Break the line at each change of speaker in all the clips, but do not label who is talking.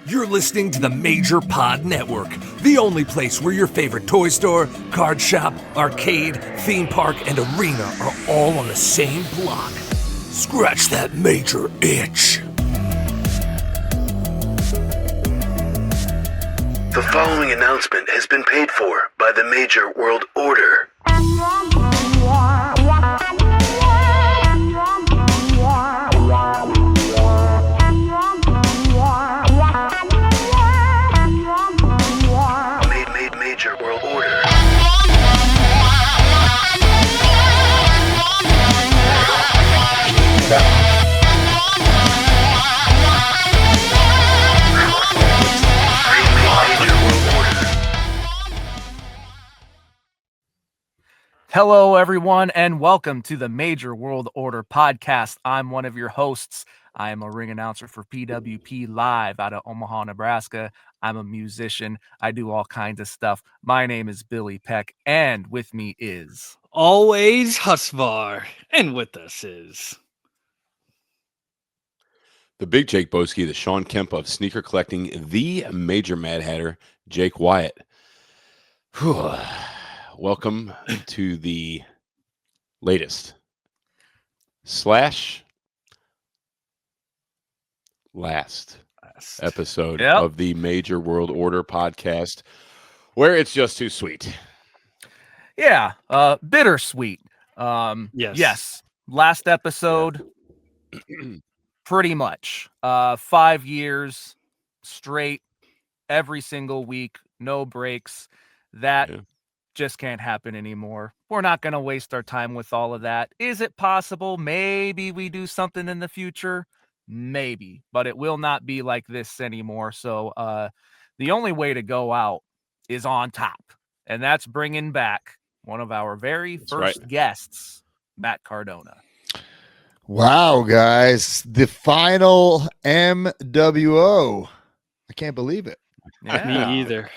You're listening to the Major Pod Network, the only place where your favorite toy store, card shop, arcade, theme park, and arena are all on the same block. Scratch that major itch.
The following announcement has been paid for by the Major World Order. Major World Order.
Hello, everyone, and welcome to the Major World Order podcast. I'm one of your hosts. I am a ring announcer for PWP Live out of Omaha, Nebraska. I'm a musician. I do all kinds of stuff. My name is Billy Peck, and with me is...
always Husvar, and with us is...
the big Jake Boski, the Sean Kemp of sneaker collecting, the Major Mad Hatter, Jake Wyatt. Whew. Welcome to the latest last episode of the Major World Order podcast, where it's just too sweet.
Yeah, bittersweet. Yes. Last episode, pretty much 5 years straight, every single week, no breaks. That just can't happen anymore. We're not going to waste our time with all of that. Is it possible? Maybe we do something in the future. Maybe, but it will not be like this anymore. So the only way to go out is on top, and that's bringing back one of our very first guests, Matt Cardona.
Wow, guys, the final MWO. I can't believe it.
Yeah.
Me either.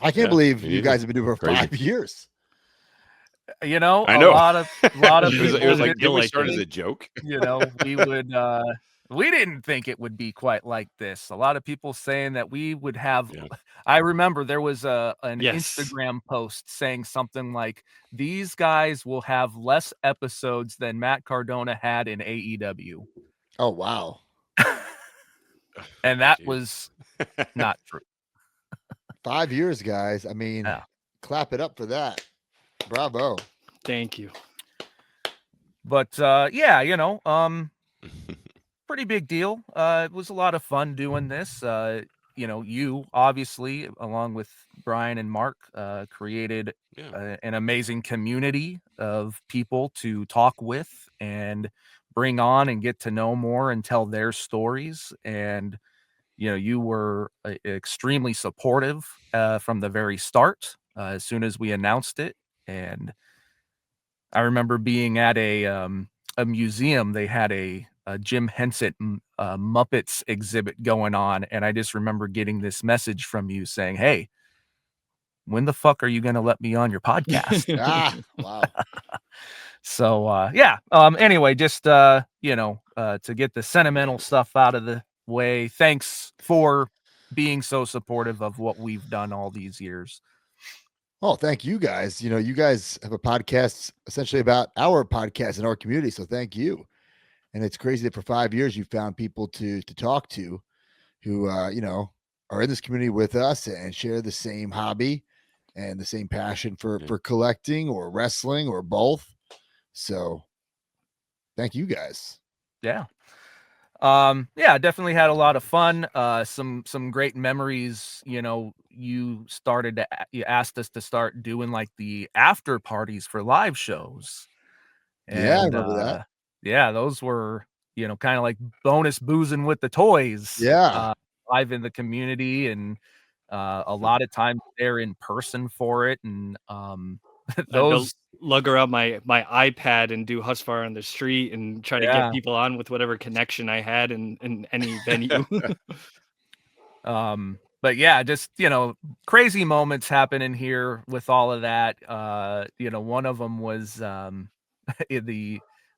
I can't believe you guys have been doing it for 5 years.
You know,
I know.
a lot of people.
It was like, did we
like
start
it.
as a joke?
You know, we didn't think it would be quite like this. A lot of people saying that we would have. I remember there was an Instagram post saying something like, "These guys will have less episodes than Matt Cardona had in AEW."
Oh, wow.
And that was not true.
5 years, guys. I mean, clap it up for that. Bravo.
Thank you.
But pretty big deal. It was a lot of fun doing this. You obviously, along with Brian and Mark, created an amazing community of people to talk with and bring on and get to know more and tell their stories. And you were extremely supportive from the very start, as soon as we announced it. And I remember being at a museum. They had a Jim Henson Muppets exhibit going on, and I just remember getting this message from you saying, "Hey, when the fuck are you going to let me on your podcast?"
Wow.
So anyway, just to get the sentimental stuff out of the way, thanks for being so supportive of what we've done all these years.
Oh, thank you guys. You guys have a podcast essentially about our podcast in our community, so thank you. And it's crazy that for 5 years you found people to talk to who are in this community with us and share the same hobby and the same passion for collecting or wrestling or both. So thank you guys.
Definitely had a lot of fun. Some great memories. You asked us to start doing like the after parties for live shows. And,
I remember that.
Those were, kind of like bonus boozing with the toys. Live in the community, and a lot of times they're in person for it. And those
lug around my iPad and do Husvar on the street and try to get people on with whatever connection I had in any venue.
But just crazy moments happening here with all of that. One of them was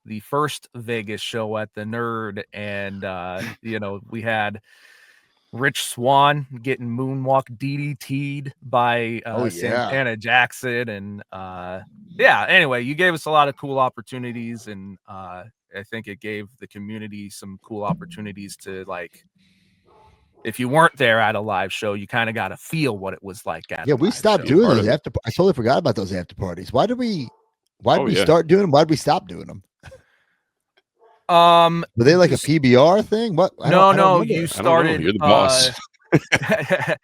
the first Vegas show at the Nerd, and we had Rich Swann getting moonwalk DDT'd by
Oh, yeah.
Santana Jackson. And yeah, anyway, you gave us a lot of cool opportunities, and I think it gave the community some cool opportunities to, like, if you weren't there at a live show, you kind of got to feel what it was like at
Yeah,
a
we
live
stopped
show.
doing
part
those
of it.
after. I totally forgot about those after parties. Why did we
Oh, yeah.
start doing them? Why did we stop doing them?
Were
Were they like
you
a PBR thing? What? I
No,
don't
no,
remember.
you
I don't know.
started.
You're the boss.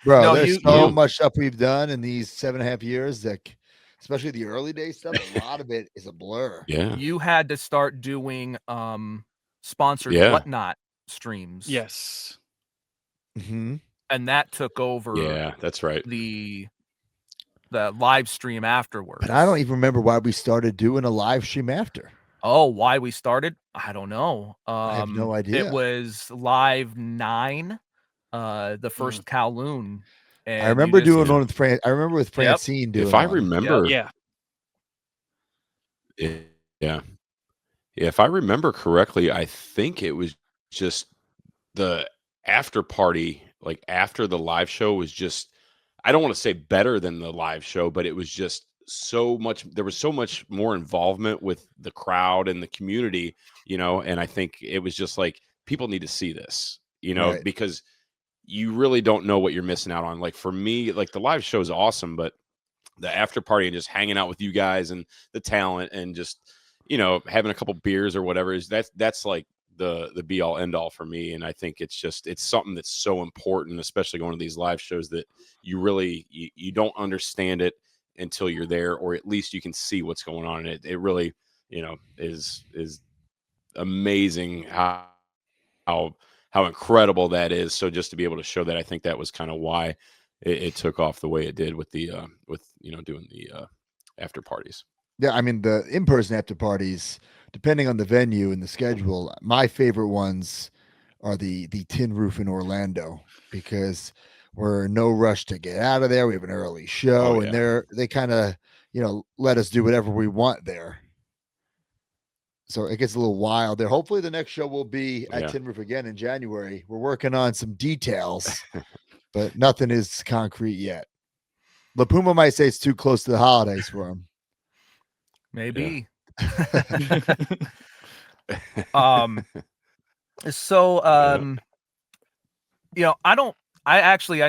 Bro,
No,
there's
you
so
you-
much stuff we've done in these 7.5 years that, especially the early day stuff, a lot of it is a blur.
Yeah.
you had to start doing sponsored
Yeah.
whatnot streams.
Yes.
Mhm.
And that took over
Yeah, that's right.
the live stream afterwards.
But I don't even remember why we started doing a live stream after.
Oh, why we started? I don't know.
I have no idea.
It was live 9, the first Kowloon. And
I remember doing
Yeah.
one with I remember with
Yep.
Francine doing
If I
one.
remember,
Yeah.
yeah. If I remember correctly, I think it was just the after party, like after the live show was just, I don't want to say better than the live show, but it was just so much, there was so much more involvement with the crowd and the community, and I think it was just like, people need to see this,
Right.
because you really don't know what you're missing out on. Like for me, like the live show is awesome, but the after party and just hanging out with you guys and the talent and just, having a couple beers or whatever that's like the be all end all for me. And I think it's something that's so important, especially going to these live shows, that you really, you don't understand it until you're there, or at least you can see what's going on. And it really, is amazing how incredible that is. So just to be able to show that, I think that was kind of why it took off the way it did with the doing the after parties.
Yeah, I mean the in-person after parties, depending on the venue and the schedule, my favorite ones are the Tin Roof in Orlando, because we're in no rush to get out of there. We have an early show, and they kind of let us do whatever we want there. So it gets a little wild there. Hopefully the next show will be at Tin Roof again in January. We're working on some details, but nothing is concrete yet. La Puma might say it's too close to the holidays for him.
Maybe. I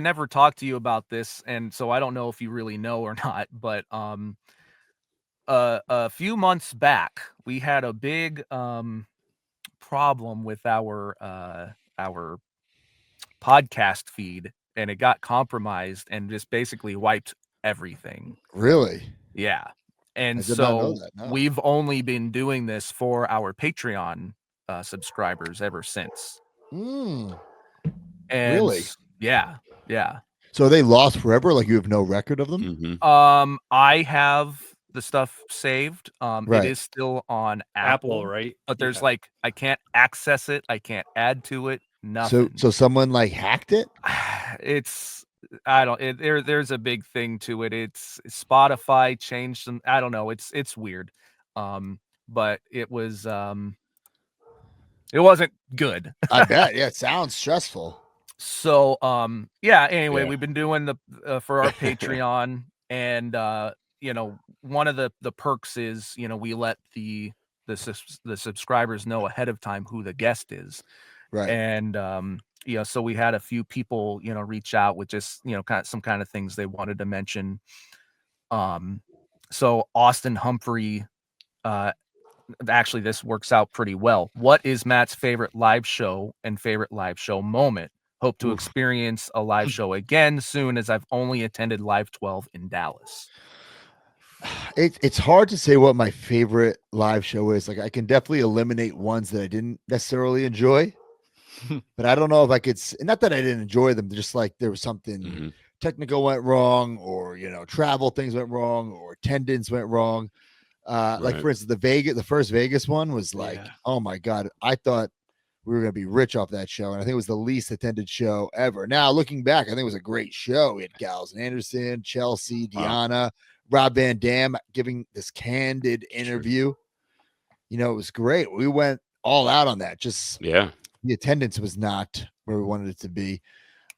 never talked to you about this, and so I don't know if you really know or not, but a few months back we had a big problem with our podcast feed, and it got compromised and just basically wiped everything.
Really?
Yeah. And
I did not know
so
that, no.
we've only been doing this for our Patreon subscribers ever since.
Mm,
And
really?
Yeah.
So are they lost forever? Like you have no record of them?
Mm-hmm.
I have the stuff saved.
Right.
It is still on
Apple, right?
But there's like, I can't access it. I can't add to it. Nothing.
So someone like hacked it?
There's a big thing to it. It's Spotify changed some, I don't know. It's weird. But it was, it wasn't good.
I bet. Yeah. It sounds stressful.
So, anyway, we've been doing the, for our Patreon, and, one of the perks is, we let the subscribers know ahead of time who the guest is.
Right.
And, so we had a few people, reach out with just, some kind of things they wanted to mention. So Austin Humphrey, actually, this works out pretty well. What is Matt's favorite live show and favorite live show moment? Hope to experience a live show again soon, as I've only attended Live 12 in Dallas.
It's hard to say what my favorite live show is. Like I can definitely eliminate ones that I didn't necessarily enjoy, but I don't know if I could. Not that I didn't enjoy them, just like there was something technical went wrong, or travel things went wrong, or attendance went wrong. Like for instance, the first Vegas one was like, oh my god, I thought we were going to be rich off that show, and I think it was the least attended show ever. Now looking back, I think it was a great show. We had Gals Anderson, Chelsea, Deanna, Rob Van Dam giving this candid interview. It was great. We went all out on that. Just the attendance was not where we wanted it to be.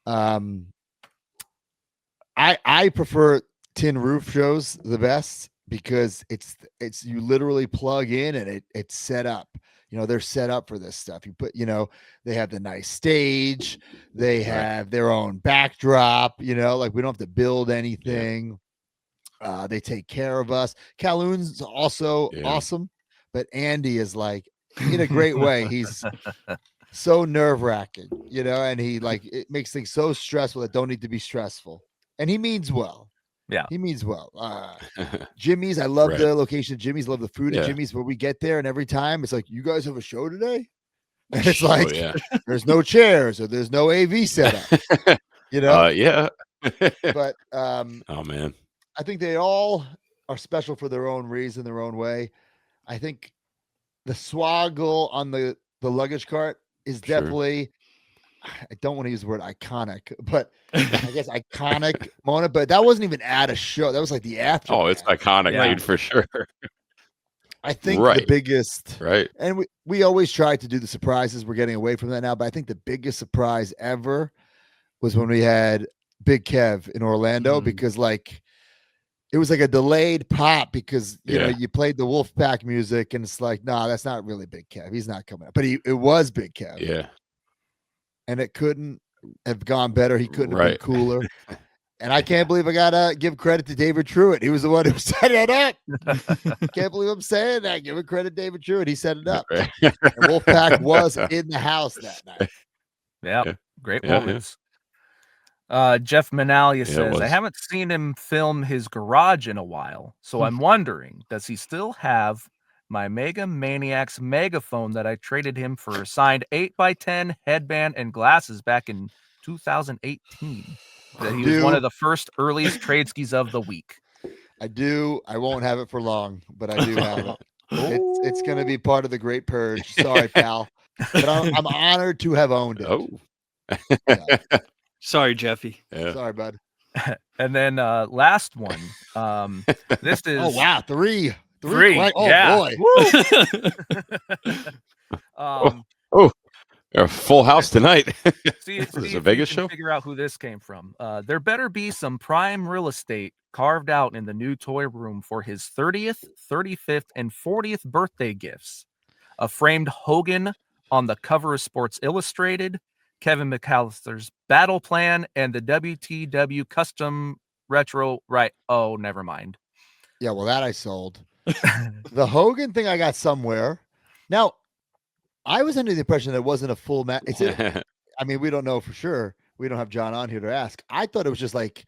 I prefer tin roof shows the best because it's you literally plug in and it's set up. They're set up for this stuff. You put, they have the nice stage, they have their own backdrop, like we don't have to build anything. They take care of us. Calhoun's also awesome, but Andy is like, in a great way, he's so nerve-wracking, and he it makes things so stressful that don't need to be stressful. And he means well.
Yeah.
He means well. Jimmy's, I love the location of Jimmy's, love the food at Jimmy's, where we get there and every time it's like, you guys have a show today? And it's like, there's no chairs or there's no AV setup,
yeah.
But
oh man,
I think they all are special for their own reason, their own way. I think the swaggle on the luggage cart is definitely, I don't want to use the word iconic, but I guess iconic moment. But that wasn't even at a show. That was like the after.
Oh, it's iconic, dude, for sure.
I think the biggest, and we always try to do the surprises. We're getting away from that now, but I think the biggest surprise ever was when we had Big Kev in Orlando, because it was like a delayed pop because you played the Wolfpack music and it's like, nah, that's not really Big Kev. He's not coming up, but it was Big Kev.
Yeah.
And it couldn't have gone better. He couldn't have been cooler. And I can't believe I gotta give credit to David Truitt. He was the one who set it up. Can't believe I'm saying that. Give it credit to David Truitt. He set it up. And Wolfpack was in the house that night.
Yeah. Great moments. Jeff Manalia says, I haven't seen him film his garage in a while, so I'm wondering, does he still have my Mega Maniacs megaphone that I traded him for a signed 8x10 headband and glasses back in 2018? That he was one of the first earliest trade skis of the week.
I do. I won't have it for long, but I do have it. It's going to be part of the Great Purge. Sorry, pal. But I'm honored to have owned it.
Oh.
Sorry, Jeffy.
Yeah.
Sorry, bud.
And then last one. This is
oh wow, three.
Right? Oh
boy. A full house tonight.
See
this is a Vegas show.
Figure out who this came from. There better be some prime real estate carved out in the new toy room for his 30th, 35th, and 40th birthday gifts. A framed Hogan on the cover of Sports Illustrated, Kevin McAllister's battle plan, and the WTW custom retro. Right? Oh, never mind.
Yeah, well, that I sold. The Hogan thing I got somewhere. Now, I was under the impression that it wasn't a full match. I mean, we don't know for sure. We don't have John on here to ask. I thought it was just like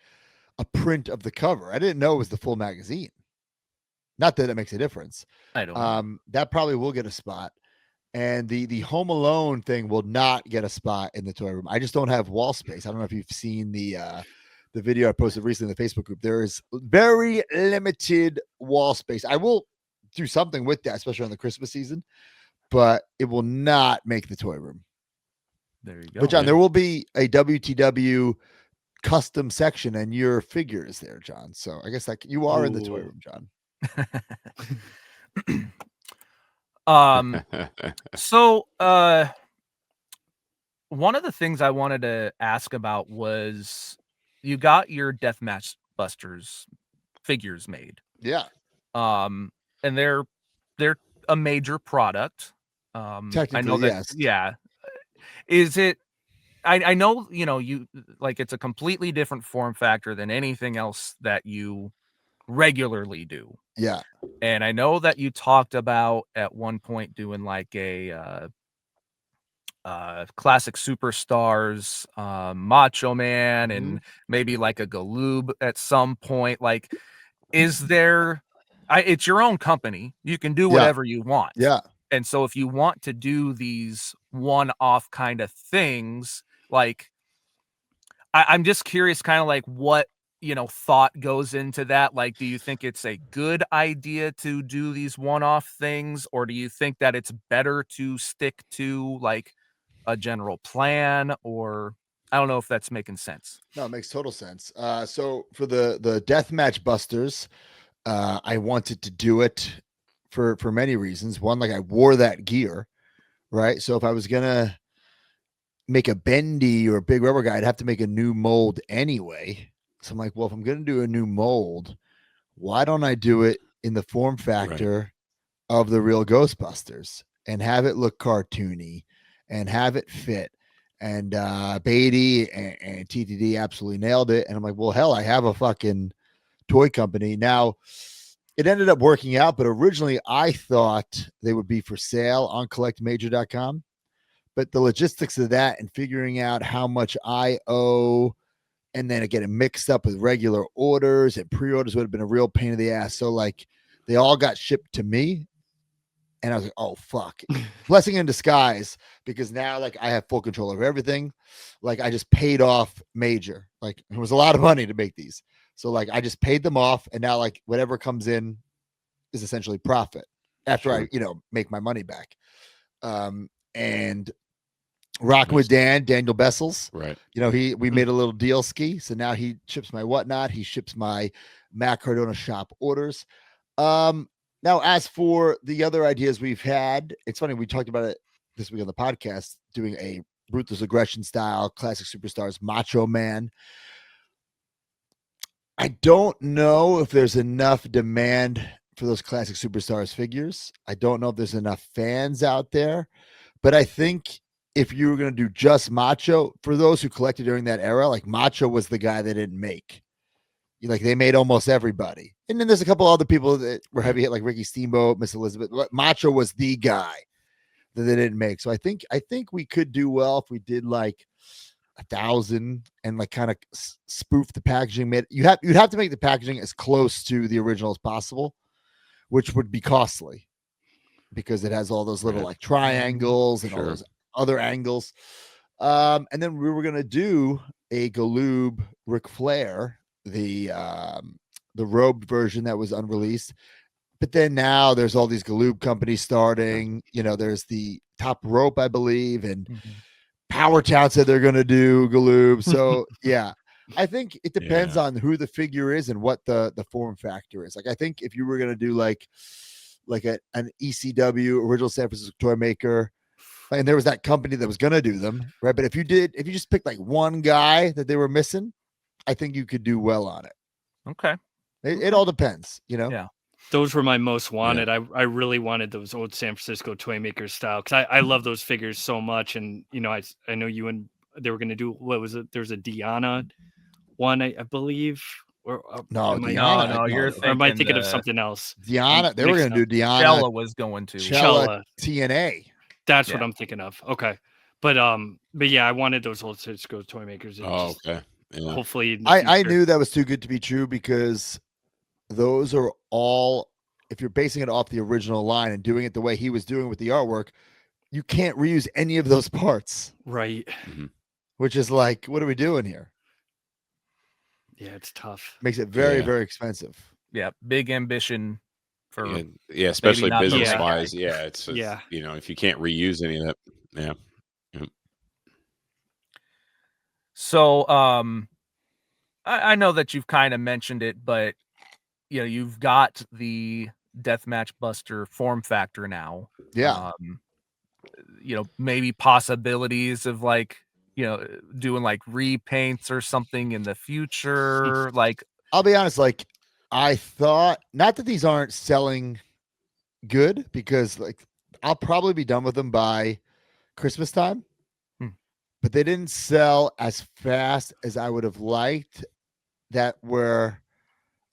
a print of the cover. I didn't know it was the full magazine. Not that it makes a difference.
I don't know.
That probably will get a spot. And the Home Alone thing will not get a spot in the toy room. I just don't have wall space. I don't know if you've seen the video I posted recently in the Facebook group. There is very limited wall space. I will do something with that, especially on the Christmas season, but it will not make the toy room.
There you go.
But John, there will be a WTW custom section and your figure is there, John. So I guess like you are in the toy room, John.
So one of the things I wanted to ask about was you got your Deathmatch Busters figures made.
Yeah.
And they're a major product.
Technically,
I know that,
yes.
Yeah. Is it I know, you like it's a completely different form factor than anything else that you regularly do.
Yeah.
And I know that you talked about at one point doing like a classic superstars, Macho Man, and maybe like a Galoob at some point. Like, is there? It's your own company. You can do whatever you want.
Yeah.
And so if you want to do these one-off kind of things, like I'm just curious, kind of like what thought goes into that. Like, do you think it's a good idea to do these one-off things, or do you think that it's better to stick to like a general plan? Or I don't know if that's making sense.
No, it makes total sense. So for the Deathmatch Busters, I wanted to do it for many reasons. One, like I wore that gear, right? So if I was gonna make a bendy or a big rubber guy, I'd have to make a new mold anyway. So I'm like, well, if I'm going to do a new mold, why don't I do it in the form factor of the real Ghostbusters and have it look cartoony and have it fit? And Beatty and TTD absolutely nailed it. And I'm like, well, hell, I have a fucking toy company. Now, it ended up working out, but originally I thought they would be for sale on collectmajor.com. But the logistics of that and figuring out how much I owe and then getting mixed up with regular orders and pre-orders would have been a real pain in the ass. So like they all got shipped to me. And I was like, oh, fuck. Blessing in disguise, because now like I have full control over everything. Like I just paid off Major. Like it was a lot of money to make these. So like I just paid them off. And now like whatever comes in is essentially profit after I, make my money back. And rocking with Daniel Bessels.
Right.
We made a little deal ski. So now he ships my whatnot. He ships my Matt Cardona shop orders. Now, as for the other ideas we've had, it's funny, we talked about it this week on the podcast, doing a Ruthless Aggression style classic superstars Macho Man. I don't know if there's enough demand for those classic superstars figures. I don't know if there's enough fans out there, but I think if you were going to do just Macho, for those who collected during that era, like Macho was the guy they didn't make. Like they made almost everybody. And then there's a couple other people that were heavy hit, like Ricky Steamboat, Miss Elizabeth. Macho was the guy that they didn't make. So I think we could do well if we did like 1,000 and like kind of spoof the packaging. You'd have to make the packaging as close to the original as possible, which would be costly because it has all those little like triangles and all those other angles. And then we were gonna do a Galoob Ric Flair, the robed version that was unreleased, but then now there's all these Galoob companies starting. There's the Top Rope, I believe, and Power Town said they're going to do Galoob. So yeah, I think it depends on who the figure is and what the form factor is. Like I think if you were going to do like an ECW, original San Francisco toy maker, and there was that company that was going to do them, right? But if you just picked like one guy that they were missing, I think you could do well on it.
Okay.
It all depends,
Yeah.
Those were my most wanted. I really wanted those old San Francisco toy makers style because I love those figures so much. And I know you and they were going to do, what was it? There's a Diana one, I believe. Or
no, you're thinking.
Or am I thinking of something else?
Diana, they were going to do Diana.
Cella was going to
Cella TNA.
That's what I'm thinking of. Okay, but yeah, I wanted those old San Francisco toy makers.
Okay.
Yeah. Hopefully,
I knew that was too good to be true because those are all, if you're basing it off the original line and doing it the way he was doing with the artwork, you can't reuse any of those parts.
Right.
Mm-hmm.
Which is like, what are we doing here?
Yeah, it's tough.
Makes it very, very expensive.
Yeah. Big ambition for
especially business wise. Yeah. It's if you can't reuse any of that. Yeah.
So I know that you've kind of mentioned it, but you've got the Deathmatch Buster form factor now.
Yeah.
Maybe possibilities of doing like repaints or something in the future. Like,
I'll be honest, like I thought, not that these aren't selling good, because like I'll probably be done with them by Christmas time. But they didn't sell as fast as I would have liked. That were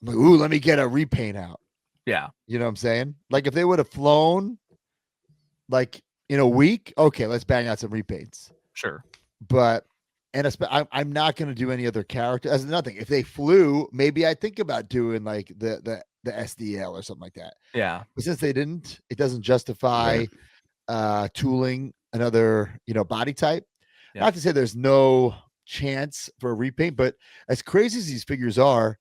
like, ooh, let me get a repaint out.
Yeah.
You know what I'm saying? Like if they would have flown like in a week, okay, let's bang out some repaints.
Sure.
But, and I'm not going to do any other character as nothing. If they flew, maybe I'd think about doing like the SDL or something like that.
Yeah.
But since they didn't, it doesn't justify tooling another, body type. Yeah. Not to say there's no chance for a repaint, but as crazy as these figures are,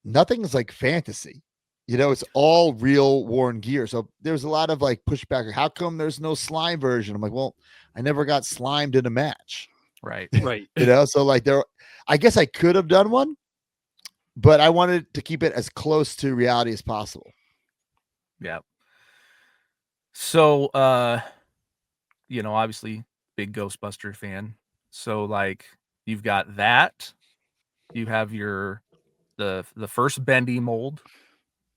nothing's like fantasy. It's all real worn gear. So there's a lot of like pushback. How come there's no slime version? I'm like, well, I never got slimed in a match.
Right.
Right.
So like I guess I could have done one, but I wanted to keep it as close to reality as possible.
Yeah. So, obviously big Ghostbuster fan. So like you've got that. You have the first bendy mold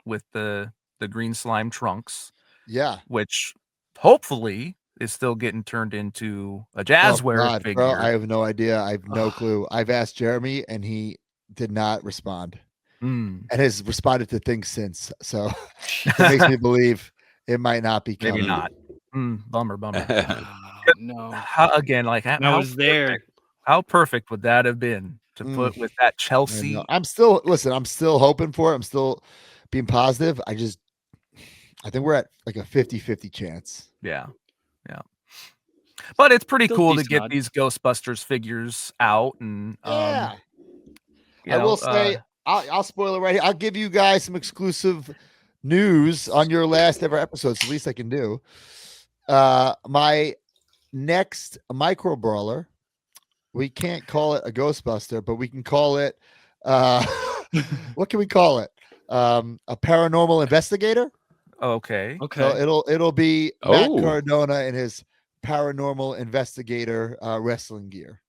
with the green slime trunks,
Yeah.
which hopefully is still getting turned into a
Oh
Jazzware
God, bro,
figure.
I have no idea. I have no
Ugh.
clue. I've asked Jeremy, and he did not respond,
Mm.
and has responded to things since. So it makes me believe it might not be coming.
Maybe not. Bummer.
No.
Again, like
And I was there.
how perfect would that have been to
Mm.
put with that
I
Chelsea?
know. I'm still hoping for it. I'm still being positive. I think we're at like a 50-50 chance.
Yeah. But it's pretty
Still
cool to
decent
get
odds.
these Ghostbusters figures out, and
Yeah.
you
I
know,
will say, I'll spoil it right here. I'll give you guys some exclusive news on your last ever episode. It's the least I can do. My next micro brawler, we can't call it a Ghostbuster, but we can call it what can we call it? A paranormal investigator.
okay.
So it'll be Matt
Oh.
Cardona in his paranormal investigator wrestling gear.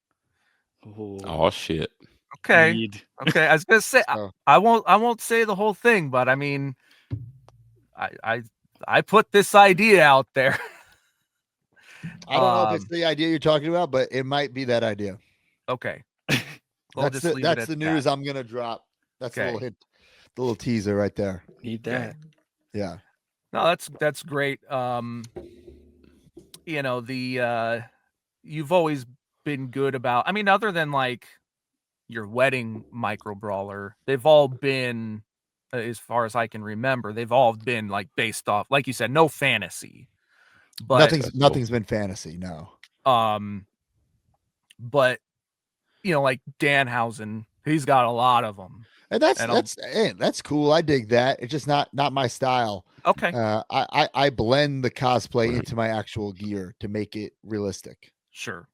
Oh shit.
Okay.
Need.
Okay. I was gonna say
So
I won't say the whole thing, but I mean I put this idea out there.
I don't know if it's the idea you're talking about, but it might be that idea.
Okay. We'll just leave it
That's
at
the news
that.
I'm gonna drop. That's a little
Okay.
hint, the little teaser right there.
Need
Okay.
that.
Yeah.
No, that's great. You know, you've always been good about, I mean, other than like your wedding micro brawler, they've all been, as far as I can remember, they've all been like based off, like you said, no fantasy. But
Nothing's been fantasy, no.
but you know, like Danhausen, he's got a lot of them.
And that's cool. I dig that. It's just not my style.
Okay.
I blend the cosplay into my actual gear to make it realistic.
Sure.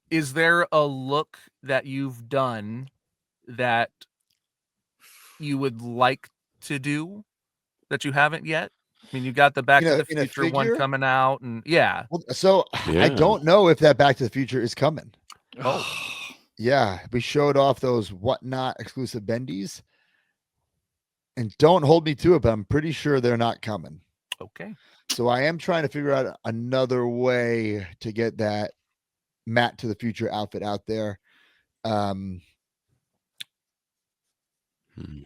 Is there a look that you've done that you would like to do that you haven't yet? I mean, you got the Back to the
In a
Future one
figure?
coming out, and yeah.
Well, so I
Yeah.
don't know if that Back to the Future is coming.
Oh.
Yeah, we showed off those whatnot exclusive bendies, and don't hold me to it, but I'm pretty sure they're not coming.
Okay.
So I am trying to figure out another way to get that Matt to the Future outfit out there. I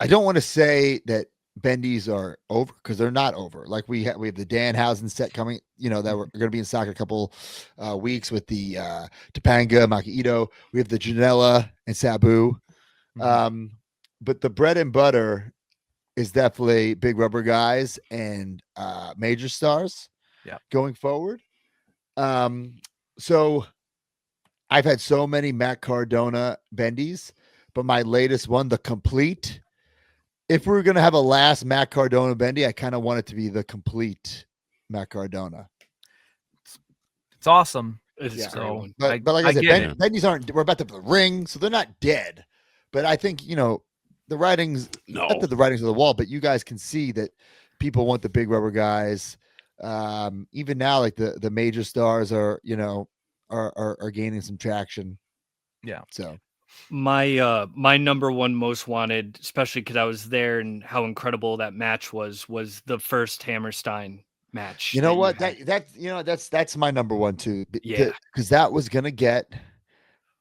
don't want to say that bendies are over because they're not over. Like we have the Danhausen set coming, that we're going to be in stock in a couple weeks with the Topanga, Maki We have the Janela and Sabu. But the bread and butter is definitely Big Rubber Guys and Major Stars going forward. So I've had so many Matt Cardona bendies, but my latest one, the complete. If we were going to have a last Matt Cardona bendy, I kind of want it to be the complete Matt Cardona.
It's awesome.
It's a great one.
But like I said, bendies aren't. We're about to the ring, so they're not dead. But I think the writings, not that the writings on the wall, but you guys can see that people want the Big Rubber Guys. Even now, like the Major Stars are gaining some traction.
Yeah.
So
my number one most wanted, especially because I was there and how incredible that match was the first Hammerstein match.
You know what? That's my number one too.
Yeah,
because that was gonna get.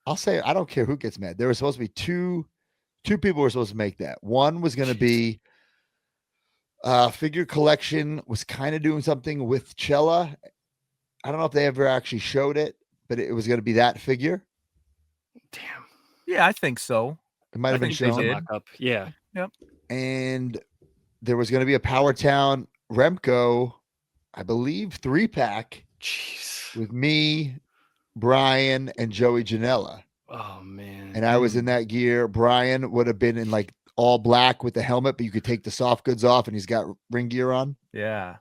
I'll say I don't care who gets mad. There was supposed to be two people were supposed to make that. One was gonna be Figure Collection was kind of doing something with Cella. I don't know if they ever actually showed it, but it was gonna be that figure.
Damn.
Yeah, I think so.
It might have been shown.
Yeah.
Yep.
And there was going to be a Power Town Remco, I believe, 3-pack with me, Brian, and Joey Janela.
Oh man.
And I was in that gear. Brian would have been in like all black with the helmet, but you could take the soft goods off and he's got ring gear on.
Yeah.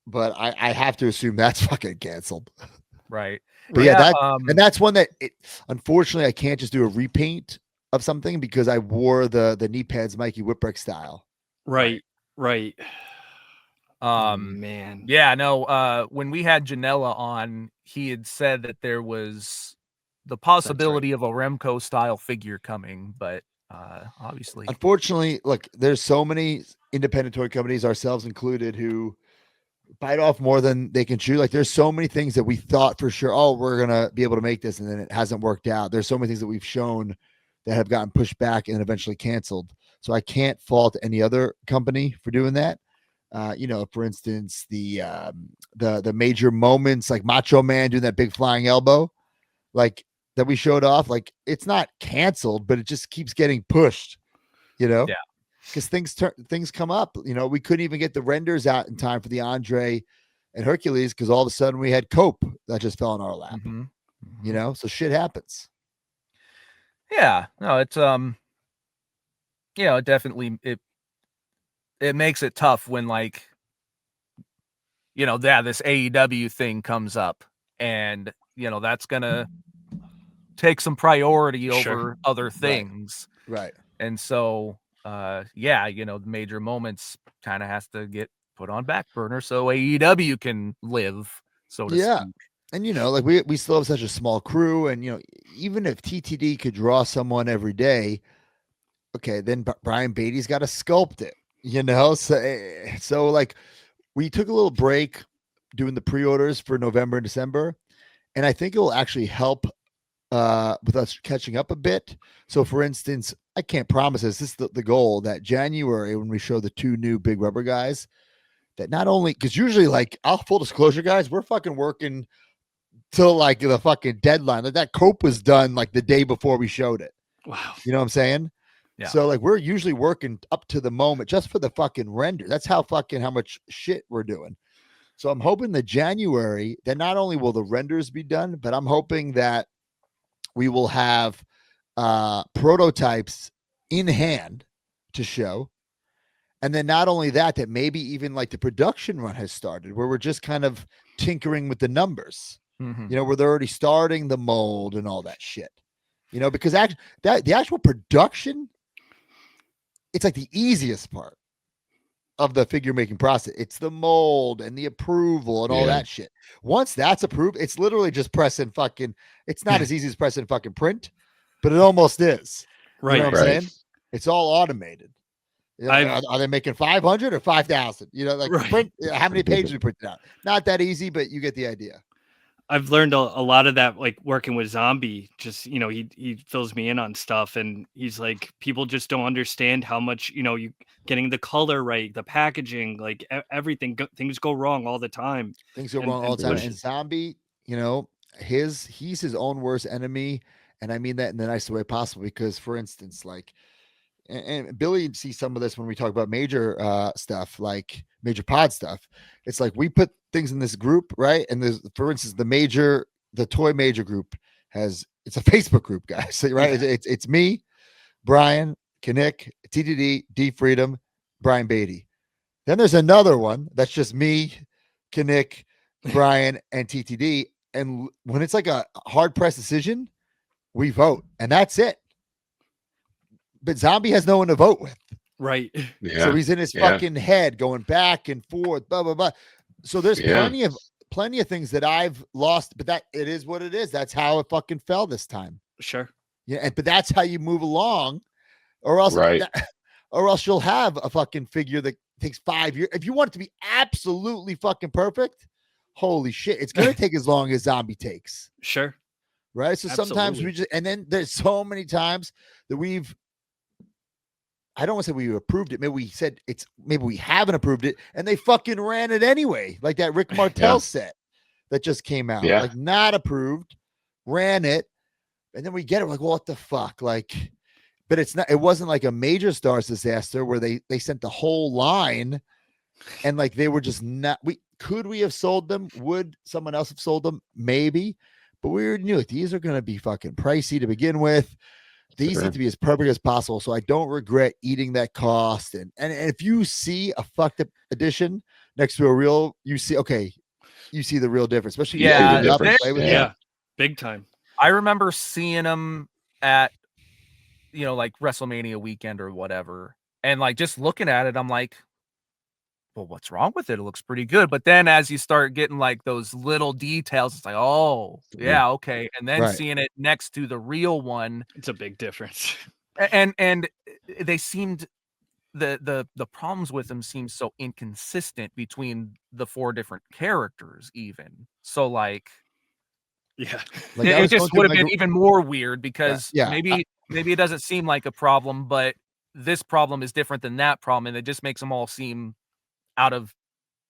But I have to assume that's fucking canceled.
Right.
But and that's one that unfortunately I can't just do a repaint of something because I wore the knee pads Mikey Whipwreck style.
Right. Man.
Yeah, no, when we had Janela on, he had said that there was the possibility of a Remco style figure coming, but obviously,
unfortunately, look, there's so many independent toy companies, ourselves included, who bite off more than they can chew. Like there's so many things that we thought for sure, oh, we're gonna be able to make this, and then it hasn't worked out. There's so many things that we've shown that have gotten pushed back and eventually canceled. So I can't fault any other company for doing that. For instance, the major moments like Macho Man doing that big flying elbow, like that we showed off, like it's not canceled, but it just keeps getting pushed,
Yeah.
because things come up. We couldn't even get the renders out in time for the Andre and Hercules because all of a sudden we had Cope that just fell in our lap. So shit happens.
Yeah, no, it's definitely it makes it tough when this AEW thing comes up, and that's gonna take some priority over other things,
right?
And so the major moments kind of has to get put on back burner so AEW can live, so to speak.
And we still have such a small crew, and even if TTD could draw someone every day, okay, then Brian Beatty's got to sculpt it, so like we took a little break doing the pre-orders for November and December, and I think it will actually help with us catching up a bit. So for instance, I can't promise this is the goal that January, when we show the 2 new big rubber guys, that not only, because usually, like, I'll full disclosure, guys, we're fucking working till like the fucking deadline. Like that Cope was done like the day before we showed it.
Wow.
You know what I'm saying?
Yeah.
So like we're usually working up to the moment just for the fucking render. That's how much shit we're doing. So I'm hoping that January, that not only will the renders be done, but I'm hoping that we will have prototypes in hand to show. And then not only that maybe even like the production run has started, where we're just kind of tinkering with the numbers, where they're already starting the mold and all that shit, because the actual production, it's like the easiest part of the figure making process. It's the mold and the approval and all that shit. Once that's approved, it's literally just pressing fucking, it's not as easy as pressing fucking print, but it almost is.
Right.
You know what I'm saying? It's all automated. Are they making 500 or 5,000? Print, how many pages we printed out? Not that easy, but you get the idea.
I've learned a lot of that, like working with Zombie. Just he fills me in on stuff, and he's like, people just don't understand how much you getting the color right, the packaging, like everything. Things go wrong all the time.
Things go wrong all the time. And Zombie, he's his own worst enemy, and I mean that in the nicest way possible. Because, for instance, like, and Billy sees some of this when we talk about major stuff, like major pod stuff. It's like we put things in this group, right? And there's, for instance, the toy major group it's a Facebook group, guys, right? Yeah. It's me, Brian, Kinnick, TDD, D Freedom, Brian Beatty. Then there's another one that's just me, Kinnick, Brian, and TTD. And when it's like a hard pressed decision, we vote, and that's it. But Zombie has no one to vote with.
Right.
Yeah.
So he's in his fucking head going back and forth, blah, blah, blah. So there's plenty of things that I've lost, but that it is what it is. That's how it fucking fell this time.
Sure.
Yeah. But that's how you move along, or else, or else you'll have a fucking figure that takes 5 years. If you want it to be absolutely fucking perfect, holy shit, it's going to take as long as Zombie takes.
Sure.
Right. So sometimes and then there's so many times that I don't want to say we approved it. Maybe we said maybe we haven't approved it, and they fucking ran it anyway. Like that Rick Martel set that just came out, like not approved, ran it, and then we get it. We're like, well, what the fuck? Like, but it wasn't like a major Stars disaster where they sent the whole line, and like they were just not. Could we have sold them? Would someone else have sold them? Maybe, but we knew these are going to be fucking pricey to begin with. These need to be as perfect as possible. So I don't regret eating that cost. And if you see a fucked up edition next to a real, you see the real difference, especially
big time.
I remember seeing them at, like WrestleMania weekend or whatever. And like, just looking at it, I'm like, well, what's wrong with it? It looks pretty good. But then as you start getting like those little details, it's like, oh, yeah, okay. And then
Right.
seeing it next to the real one,
It's a big difference.
and they seemed the problems with them seem so inconsistent between the 4 different characters even. So like
Yeah.
Like I
it
was going
just
through
would have
my
been even more weird because
yeah.
maybe it doesn't seem like a problem, but this problem is different than that problem, and it just makes them all seem out of,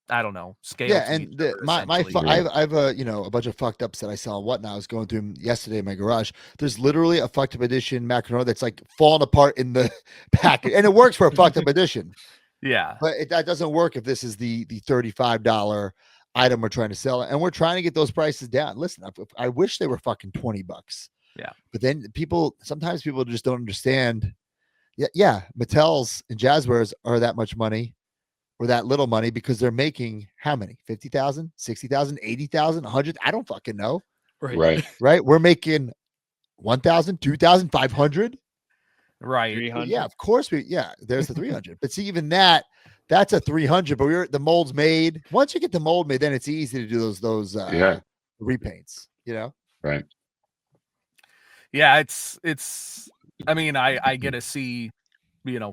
I don't know, scale
Yeah,
to each
and
other essentially.
I've a bunch of fucked ups that I saw and whatnot. I was going through 'em yesterday in my garage. There's literally a fucked up edition macaroni that's like falling apart in the package, and it works for a fucked up edition,
Yeah.
but that doesn't work if this is the $35 item we're trying to sell, and we're trying to get those prices down. Listen, I wish they were fucking $20,
Yeah.
but then sometimes people just don't understand. Yeah, Mattel's and Jazzwares are that much money or that little money because they're making how many? 50,000, 60,000, 80,000, 100? I don't fucking know.
Right.
Right? We're making 1,000, 2,000, 500.
Right.
300.
Yeah, of course there's the 300. But see, even that's a 300, but the mold's made. Once you get the mold made, then it's easy to do those
Yeah.
repaints, you know?
Right.
Yeah, it's I mean, I get to see,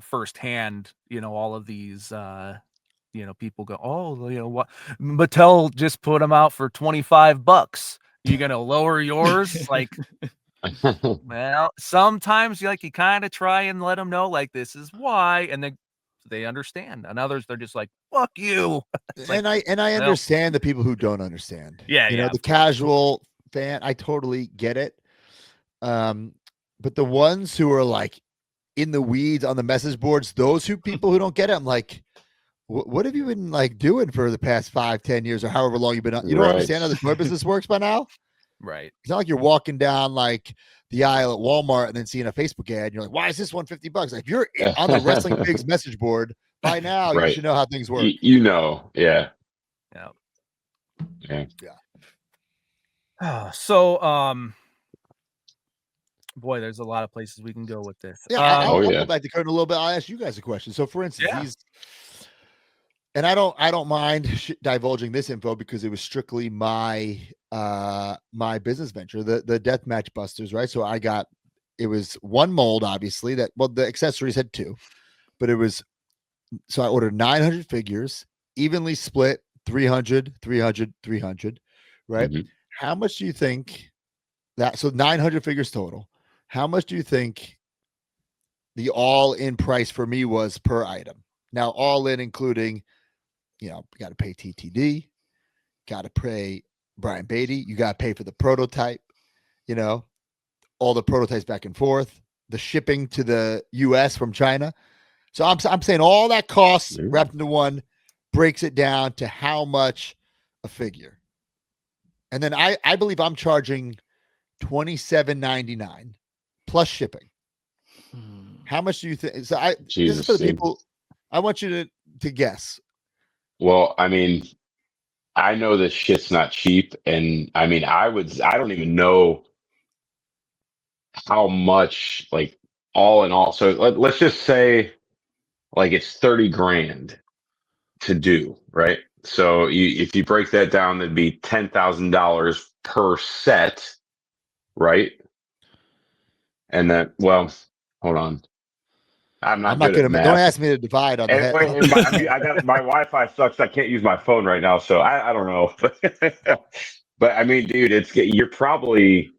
firsthand, all of these people go, "Oh, what Mattel just put them out for $25. You gonna lower yours?" Like, well, sometimes you kind of try and let them know, like, this is why, and then they understand. And others, they're just like, "Fuck you." It's like,
And I
well,
understand the people who don't understand.
yeah,
You
yeah,
know, the
of course.
casual fan, I totally get it. But the ones who are like in the weeds on the message boards, those people who don't get it, I'm like, what have you been like doing for the past 5-10 years or however long you've been on? You don't
Right.
understand how the toy business works by now?
Right.
It's not like you're walking down like the aisle at Walmart and then seeing a Facebook ad and you're like, why is this one $50? Like if you're on the Wrestling Pigs message board by now, you
Right.
should know how things work.
You know. Yeah.
Yeah.
Yeah.
So, boy, there's a lot of places we can go with this.
Yeah, I'll go back to Kurt in a little bit. I'll ask you guys a question. So, for instance, and I don't mind divulging this info because it was strictly my my business venture, the Deathmatch Busters, right? So it was one mold, obviously. The accessories had 2, but so I ordered 900 figures, evenly split, 300, 300, 300, right?
Mhm.
How much do you think so 900 figures total? How much do you think the all-in price for me was per item? Now, all in including, you got to pay TTD, got to pay Brian Beatty, you got to pay for the prototype, all the prototypes back and forth, the shipping to the US from China. So I'm saying all that costs wrapped into one breaks it down to how much a figure. And then I believe I'm charging $27.99 plus shipping. How much do you think? So this is for the people. I want you to guess.
Well, I mean, I know this shit's not cheap, and I mean, I don't even know how much, like, all in all. So let's just say, like, it's 30 grand to do, right? So if you break that down, that'd be $10,000 per set, right? And that, well, hold on. I'm not good at math.
Don't ask me to divide on the head.
I got my Wi-Fi sucks. I can't use my phone right now, so I don't know. But I mean, dude, you're probably.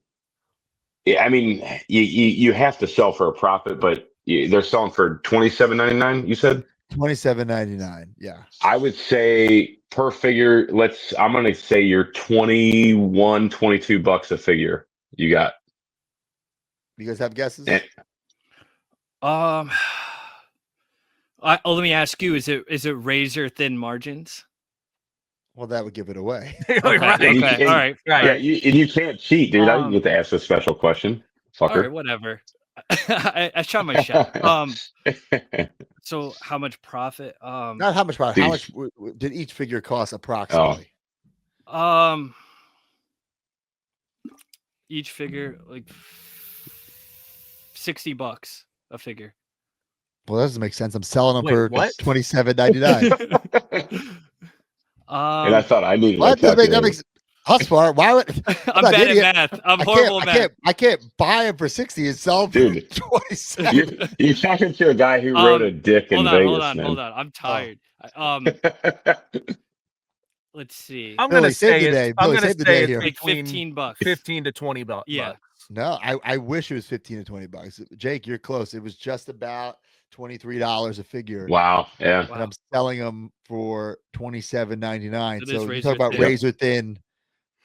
I mean, you have to sell for a profit, but they're selling for $27.99. You said
$27.99. Yeah,
I would say per figure. I'm gonna say you're $21-22 a figure. You got.
You guys have guesses?
Let me ask you: Is it razor thin margins?
Well, that would give it away.
Okay. All right.
Yeah, you can't cheat, dude. I didn't get to ask a special question, fucker.
All right, whatever. I shot my shot. So how much profit?
Not how much profit. How much did each figure cost approximately?
Each figure like $60 a figure.
Well, that doesn't make sense. I'm selling them
Wait,
for
what?
$27.99.
And I thought I needed
What?
that
That makes Husbar, why would
I'm
not
bad
an
at
idiot.
math. I'm horrible at math.
I can't buy them for 60 and sell them
Dude.
for 27.
You're talking to a guy who wrote a dick in Vegas, man.
Hold on. I'm tired. Let's see.
I'm
Billy,
gonna
save
say
the
it's.
day.
I'm
Billy,
gonna
save the
say
day
it's
here.
Like
between
$15.
15 to 20 bucks.
Yeah.
No, I wish it was 15 to 20 bucks. Jake, you're close. It was just about $23 a figure.
Wow. Yeah.
And I'm selling them for $27.99.
It
So
is
you
razor
talk about
thin.
razor thin.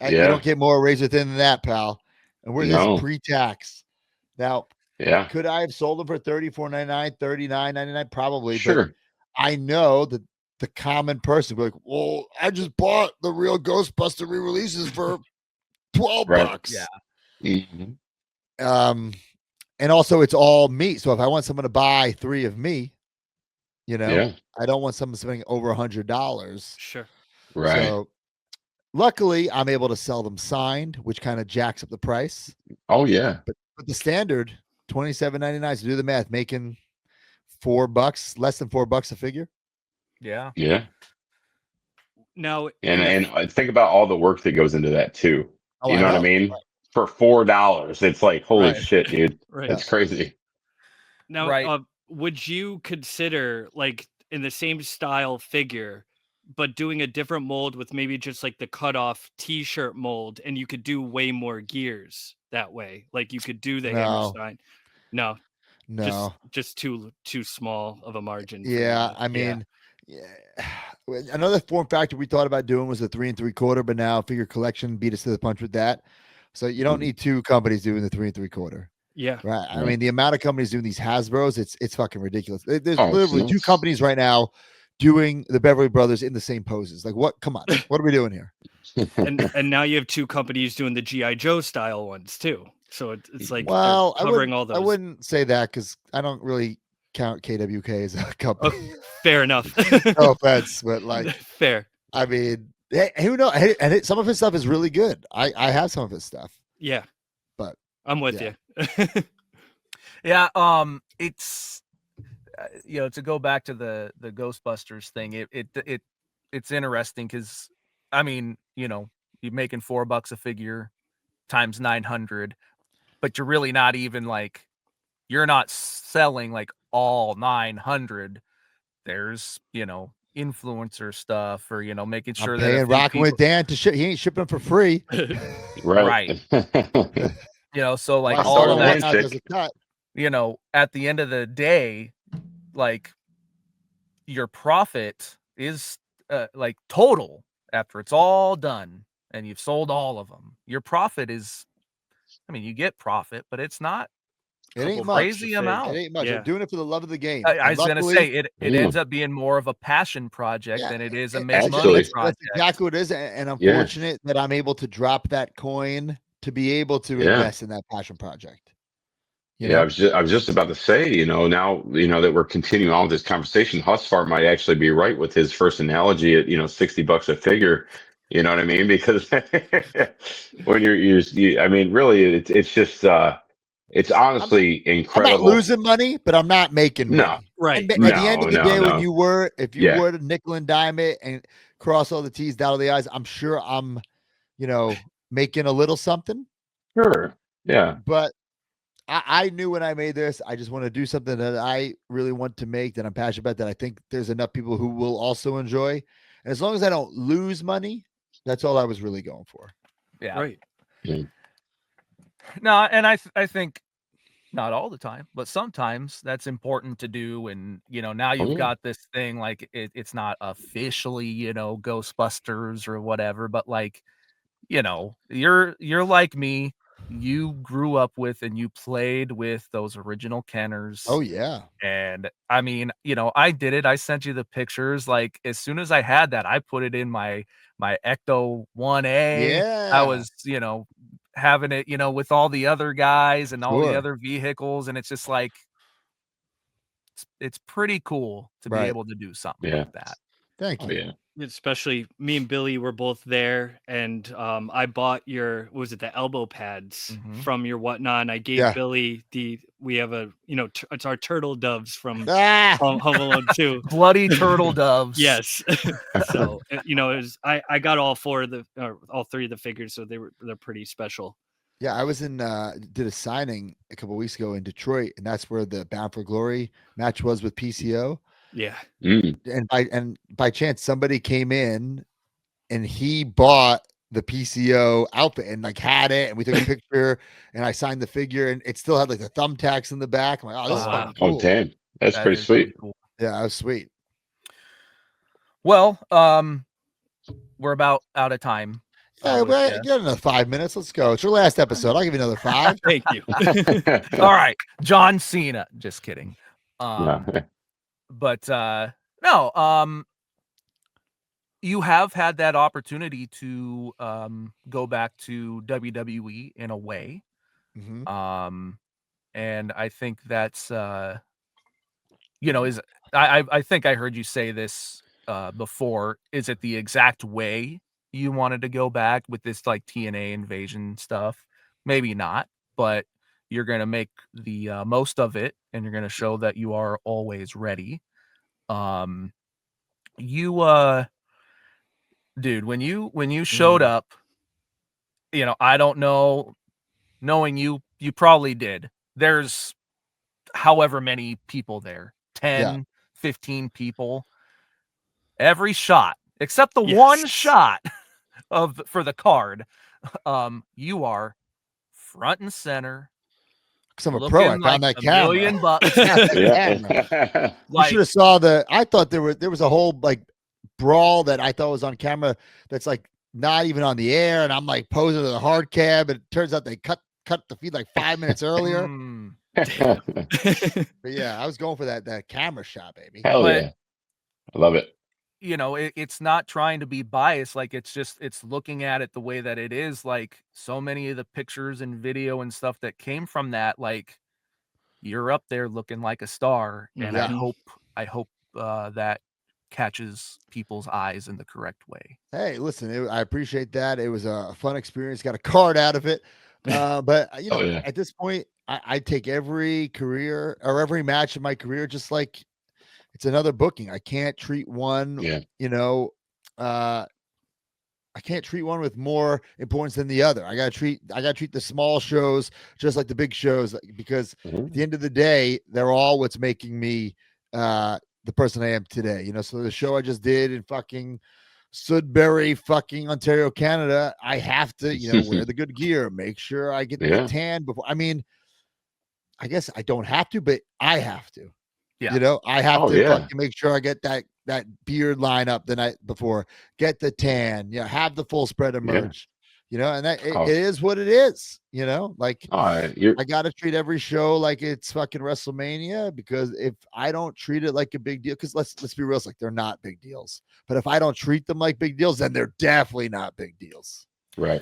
You
Yeah.
don't get more razor thin than that, pal. And this
No.
is pre-tax. Now,
Yeah.
could I have sold them for $34.99, $39.99? Probably, but
Sure.
I know that the common person would be like, well, I just bought the real Ghostbuster re-releases for 12 bucks.
Yeah.
Mhm.
And also it's all me. So if I want someone to buy 3 of me,
Yeah.
I don't want someone spending over $100.
Sure.
Right.
So luckily I'm able to sell them signed, which kind of jacks up the price.
Oh yeah.
But the standard $27.99. So do the math, making $4, less than $4 a figure.
Yeah.
Yeah.
Now,
And think about all the work that goes into that too.
Oh,
You know what I mean?
Right.
For $4, it's like, holy
Right.
shit, dude.
Right.
It's crazy.
Now,
Right.
Would you consider like in the same style figure, but doing a different mold with maybe just like the cutoff T-shirt mold, and you could do way more gears that way? Like you could do the Hammerstein. No, just too small of a margin.
Yeah, I mean, another form factor we thought about doing was the 3 3/4, but now Figure Collection beat us to the punch with that. So you don't need 2 companies doing the 3 3/4.
Yeah.
Right. I mean, the amount of companies doing these Hasbros, it's fucking ridiculous. There's
Oh,
literally
it's
2
nuts.
companies right now doing the Beverly Brothers in the same poses. Like, what? Come on. What are we doing here?
and now you have 2 companies doing the G.I. Joe style ones too. So it's like
Well,
covering all those.
I wouldn't say that because I don't really count KWK as a company.
Fair enough.
No offense, but like,
fair.
I mean, who knows? And some of his stuff is really good. I have some of his stuff.
Yeah,
but
I'm with you.
Yeah. It's to go back to the Ghostbusters thing. It's interesting because I mean, you're making $4 a figure times 900, but you're really not even like you're not selling like all 900. There's influencer stuff or making sure
I'm
that
paying Rocking with Dan to ship. He ain't shipping for free.
Right.
So like
My
all
son
of
and
that,
whatnot does a cut.
at the end of the day, like your profit is like total after it's all done and you've sold all of them. Your profit is, I mean, you get profit, but it's not
It ain't much.
crazy amount.
It ain't much.
Yeah.
I'm doing it for the love of the game.
I was gonna say it ends up being more of a passion project than it is a make money project.
That's exactly what it is. And I'm fortunate that I'm able to drop that coin to be able to invest in that passion project.
I was just about to say, now, that we're continuing on with this conversation, Husfar might actually be right with his first analogy at, $60 a figure. You know what I mean? Because when I mean, really, it's just, it's honestly incredible.
I'm not losing money, but I'm not making money.
No,
right.
And at the end of the day, when if you were to nickel and dime it and cross all the T's, dot all the I's, I'm sure I'm, making a little something.
Sure. Yeah.
But I knew when I made this, I just want to do something that I really want to make, that I'm passionate about, that I think there's enough people who will also enjoy. And as long as I don't lose money, that's all I was really going for.
Yeah.
Right.
Yeah.
No, and I think not all the time, but sometimes that's important to do. And now you've got this thing like it's not officially Ghostbusters or whatever, but like you're like me. You grew up with and you played with those original Kenners.
Oh yeah.
And I mean, I did it. I sent you the pictures. Like as soon as I had that, I put it in my Ecto 1A.
Yeah.
I was, having it, with all the other guys and all the
Sure.
other vehicles. And it's just like it's pretty cool to be able to do something like that.
Thank you.
yeah.
Especially me and Billy were both there, and I bought your, what was it, the elbow pads from your whatnot. And I gave Billy we have a, it's our turtle doves from Home Alone 2.
Bloody turtle doves.
Yes. So it was, I got all three of the figures, so they're pretty special.
Yeah, I was did a signing a couple weeks ago in Detroit, and that's where the Bound for Glory match was with PCO.
Yeah.
And by chance somebody came in and he bought the PCO outfit and like had it, and we took a picture and I signed the figure, and it still had like the thumbtacks in the back. I'm like, oh, this is fucking cool.
Oh, damn. That's pretty sweet.
Really cool.
Yeah, that was sweet.
Well, we're about out of time.
Yeah, get another 5 minutes. Let's go. It's your last episode. I'll give you another 5.
Thank you.
All right, John Cena. Just kidding. But no, you have had that opportunity to go back to WWE in a way. And I think that's I think I heard you say this before. Is it the exact way you wanted to go back with this like TNA invasion stuff? Maybe not, but you're going to make the most of it, and you're going to show that you are always ready. Dude, when you showed up, I don't know, knowing you probably did. There's however many people there, 10, 15 people. Every shot, except the one shot for the card, you are front and center.
Because I'm a pro. I found that camera.
$1,000,000.
You should have saw I thought there was a whole like brawl that I thought was on camera that's like not even on the air, and I'm like posing to the hard cam, and it turns out they cut the feed like 5 minutes earlier. But yeah, I was going for that camera shot, baby.
Hell yeah. I love it.
It's not trying to be biased. Like, it's looking at it the way that it is. Like, so many of the pictures and video and stuff that came from that, like, you're up there looking like a star. And I hope that catches people's eyes in the correct way.
Hey, listen, I appreciate that. It was a fun experience. Got a card out of it. But at this point, I take every career or every match in my career just like it's another booking. I can't treat one, I can't treat one with more importance than the other. I gotta treat the small shows just like the big shows, because at the end of the day, they're all what's making me the person I am today. So the show I just did in fucking Sudbury, fucking Ontario, Canada, I have to, wear the good gear, make sure I get the tan before. I mean, I guess I don't have to, but I have to. Yeah. I have to fucking make sure I get that beard line up the night before, get the tan, have the full spread of merch, and that it is what it is, like I got to treat every show like it's fucking WrestleMania, because if I don't treat it like a big deal, because let's be real, it's like they're not big deals, but if I don't treat them like big deals, then they're definitely not big deals.
Right.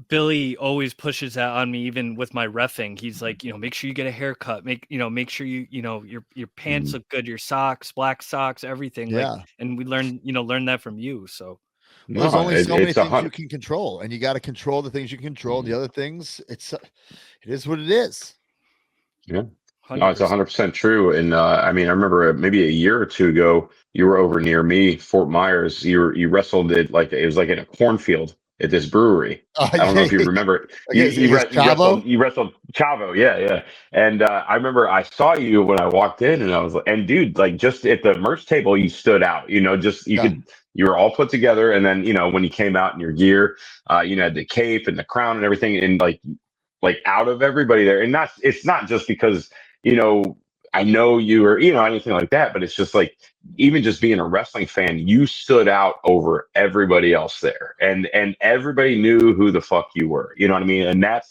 Billy always pushes that on me, even with my reffing. He's like, make sure you get a haircut, make sure your pants look good, your socks, black socks, everything.
Yeah.
Like, and we learn that from you. So
there's only so many things you can control, and you got to control the things you can control. The other things, it is what it is.
Yeah. 100%. No, it's 100% true. And I remember maybe a year or two ago, you were over near me, Fort Myers. You wrestled it like it was like in a cornfield at this brewery. I don't know if you remember. You wrestled Chavo. Yeah. And I remember I saw you when I walked in, and I was like, and dude, like just at the merch table, you stood out, you were all put together. And then, when you came out in your gear, had the cape and the crown and everything, and like out of everybody there. And it's not just because, I know you or, anything like that, but it's just like, even just being a wrestling fan, you stood out over everybody else there, and everybody knew who the fuck you were. You know what I mean? And that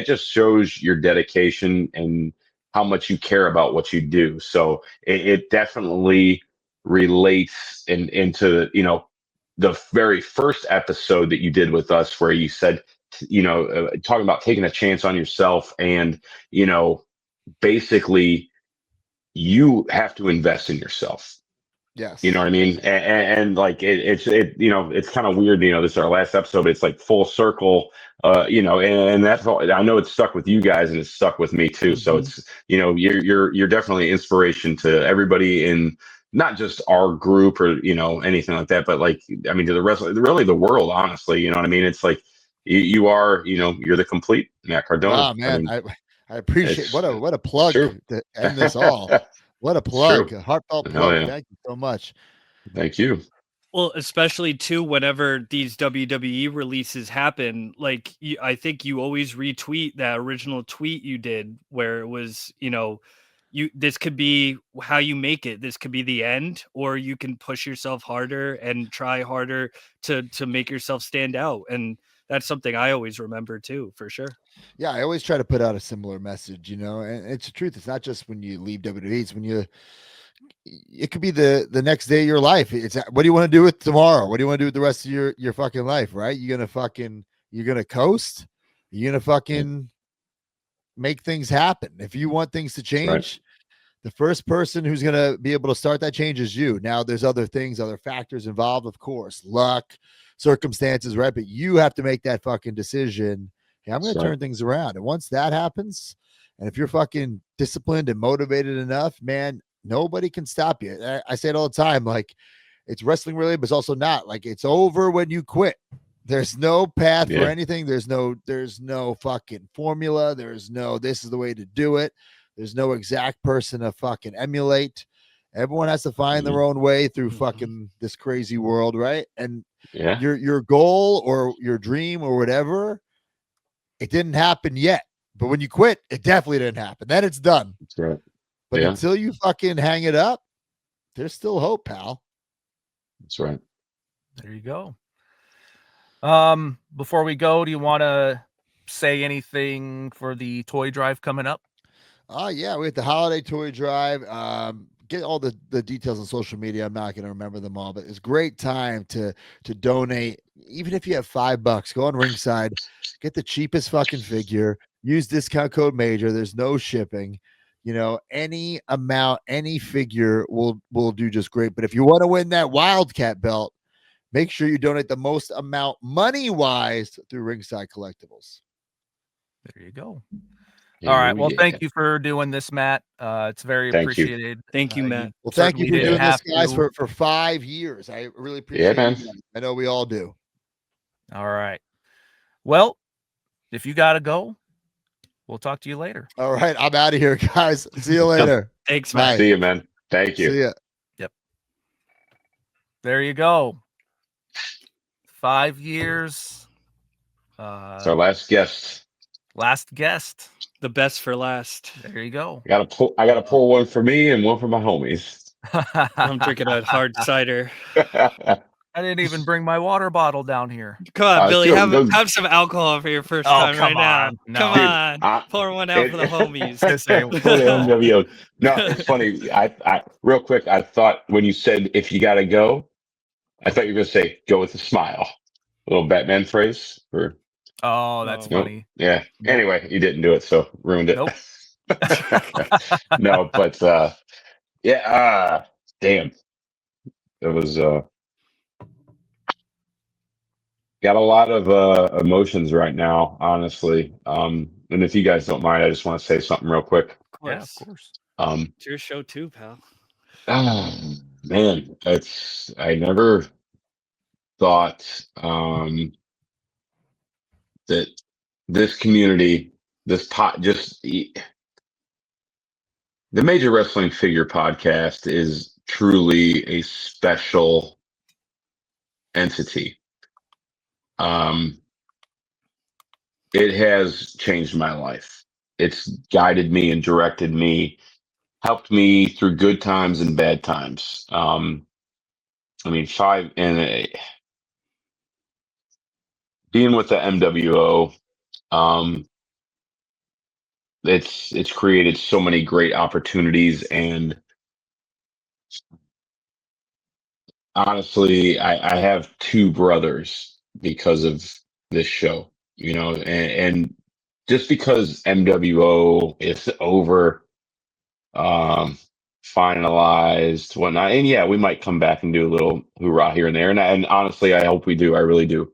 just shows your dedication and how much you care about what you do. So it definitely relates into, the very first episode that you did with us, where you said, talking about taking a chance on yourself, and, basically you have to invest in yourself.
Yes.
You know what I mean? And like it's it's kind of weird. This is our last episode, but it's like full circle. And that's all. I know it's stuck with you guys, and it's stuck with me too. So
Mhm.
it's you're definitely inspiration to everybody in not just our group or anything like that, but like I mean to the rest, really the world. Honestly, you know what I mean? It's like you are you're the complete Matt Cardona.
Wow,
I
man.
mean,
I appreciate
it's
what a
it's
plug
true.
to end this all. What a
It's true.
plug, a heartfelt
Hell
plug.
yeah!
Thank you so much.
Thank you.
Well, especially too whenever these WWE releases happen, like I think you always retweet that original tweet you did where it was, this could be how you make it. This could be the end, or you can push yourself harder and try harder to make yourself stand out. And that's something I always remember too, for sure.
Yeah, I always try to put out a similar message, and it's the truth. It's not just when you leave WWE, it's when it could be the next day of your life. It's what do you want to do with tomorrow? What do you want to do with the rest of your fucking life, right? You're gonna coast? You're gonna fucking make things happen. If you want things to
That's right.
change, the first person who's going to be able to start that change is you. Now, there's other things, other factors involved, of course, luck, circumstances, right? But you have to make that fucking decision. Hey, I'm going to
That's right.
turn things around. And once that happens, and if you're fucking disciplined and motivated enough, man, nobody can stop you. I say it all the time. Like, it's wrestling related, but it's also not. Like, it's over when you quit. There's no path for
Yeah.
anything. There's no fucking formula. There's no, this is the way to do it. There's no exact person to fucking emulate. Everyone has to find their own way through fucking this crazy world, right? And
Yeah.
your goal or your dream or whatever, it didn't happen yet. But when you quit, it definitely didn't happen. Then it's done.
That's right.
But
Yeah.
until you fucking hang it up, there's still hope, pal.
That's right.
There you go. Before we go, do you want to say anything for the toy drive coming up?
Yeah, we have the holiday toy drive. Get all the details on social media. I'm not going to remember them all, but it's a great time to donate. Even if you have $5, go on Ringside, get the cheapest fucking figure. Use discount code Major. There's no shipping. Any amount, any figure will do just great. But if you want to win that Wildcat belt, make sure you donate the most amount money wise through Ringside Collectibles.
There you go. All right. Well,
Yeah.
thank you for doing this, Matt. It's very
Thank you.
appreciated.
Thank you, Matt.
Well, thank you for
certainly
doing
didn't
this,
have
guys,
to.
for 5 years. I really appreciate
man.
it. I know we all do.
All right. Well, if you got to go, we'll talk to you later.
All right. I'm out of here, guys. See you later.
Thanks,
Bye.
Matt.
See you, man. Thank you.
See ya.
Yep. There you go. 5 years.
It's our last guest.
Last guest.
The best for last.
There you go.
I gotta pull one for me and one for my homies.
I'm drinking a hard cider.
I didn't even bring my water bottle down here.
Come on, Billy.
Go-
Have some alcohol for your first
Oh,
time
come
right
on.
now.
No.
Come on. Pour one out for the homies.
This ain't-
For the MWO. No, it's funny. I real quick, I thought when you said if you gotta go, I thought you were gonna say go with a smile. A little Batman phrase.
Oh, that's
Nope.
funny.
Yeah. Anyway, you didn't do it, so ruined it.
Nope.
No, but damn. It was got a lot of emotions right now, honestly. And if you guys don't mind, I just want to say something real quick.
Of course.
Yeah, of course.
It's your show too, pal.
Oh, man, I never thought that this community, the Major Wrestling Figure Podcast is truly a special entity. It has changed my life. It's guided me and directed me, helped me through good times and bad times. I mean, being with the MWO, it's created so many great opportunities, and honestly, I have 2 brothers because of this show, and just because MWO is over, finalized, whatnot. And yeah, we might come back and do a little hoorah here and there. And honestly, I hope we do. I really do.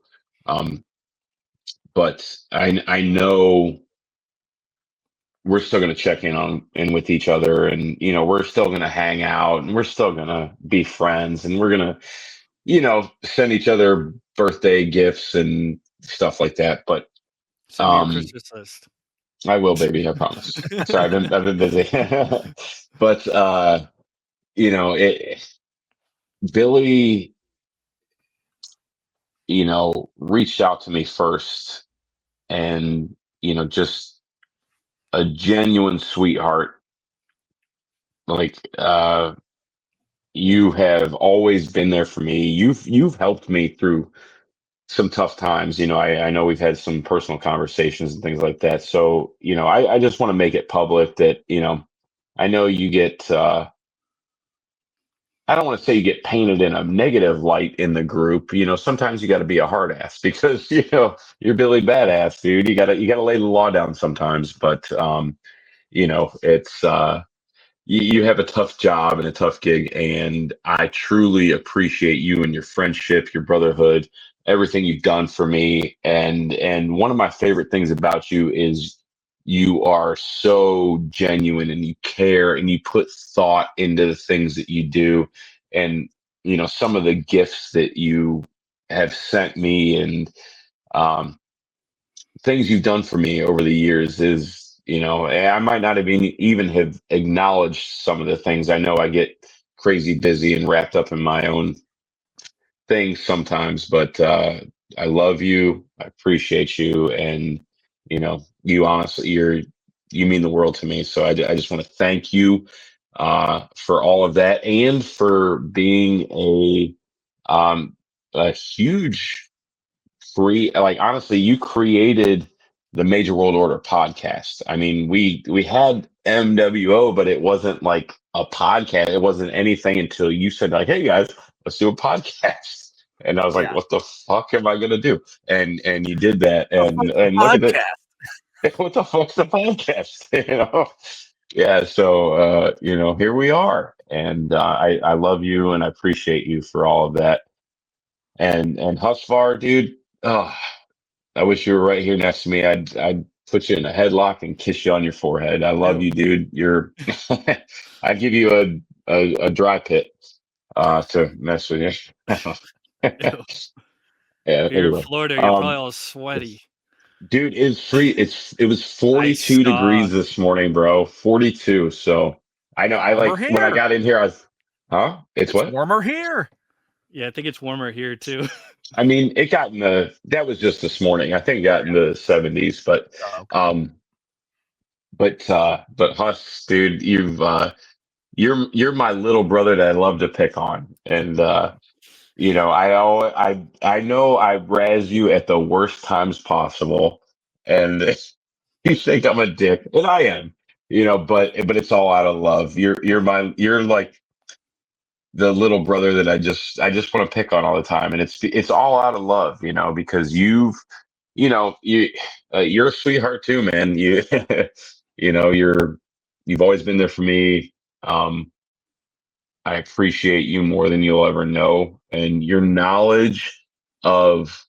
But I know we're still going to check in with each other, and we're still going to hang out, and we're still going to be friends, and we're going to send each other birthday gifts and stuff like that. But
Send me your Christmas list.
I will, baby. I promise. Sorry, I've been busy. But Billy, reached out to me first, and just a genuine sweetheart. Like, you have always been there for me. You've helped me through some tough times. I know we've had some personal conversations and things like that. So, I just want to make it public that, I know you get, I don't want to say you get painted in a negative light in the group. Sometimes you got to be a hard ass because, you're Billy Badass, dude. You gotta lay the law down sometimes. But, it's, you have a tough job and a tough gig, and I truly appreciate you and your friendship, your brotherhood, everything you've done for me. And one of my favorite things about you is you are so genuine, and you care, and you put thought into the things that you do. And some of the gifts that you have sent me, and um, things you've done for me over the years is, I might not even have acknowledged some of the things. I know I get crazy busy and wrapped up in my own things sometimes, but I love you. I appreciate you. And, you honestly, you mean the world to me. So I just want to thank you for all of that, and for being a huge free, like, honestly, you created the Major World Order podcast. I mean, we had MWO, but it wasn't like a podcast. It wasn't anything until you said, like, hey guys, let's do a podcast. And I was like,
Yeah.
what the fuck am I gonna do? And you did that. And look at
Podcast.
it. What the fuck's the podcast? Yeah, so here we are. And I love you, and I appreciate you for all of that. And Husvar, dude, oh, I wish you were right here next to me. I'd put you in a headlock and kiss you on your forehead. I love you, dude. You're I'd give you a dry pit to mess with you.
Ew.
Yeah,
You're in
anyway.
Florida. You're probably all sweaty.
Dude, it's free. It was
I
42
saw.
degrees this morning, bro. 42. So I know I
Warmer
like when I
here.
got in here, I was, huh? It's what?
Warmer here.
Yeah, I think it's warmer here too.
I mean, it got that was just this morning. I think it got in the 70s, but
Oh, okay.
but Huss, dude, you're my little brother that I love to pick on. And I know I razz you at the worst times possible, and you think I'm a dick, and I am, but it's all out of love. You're like the little brother that I just want to pick on all the time, and it's all out of love, because you're a sweetheart too, man. You've always been there for me. I appreciate you more than you'll ever know, and your knowledge of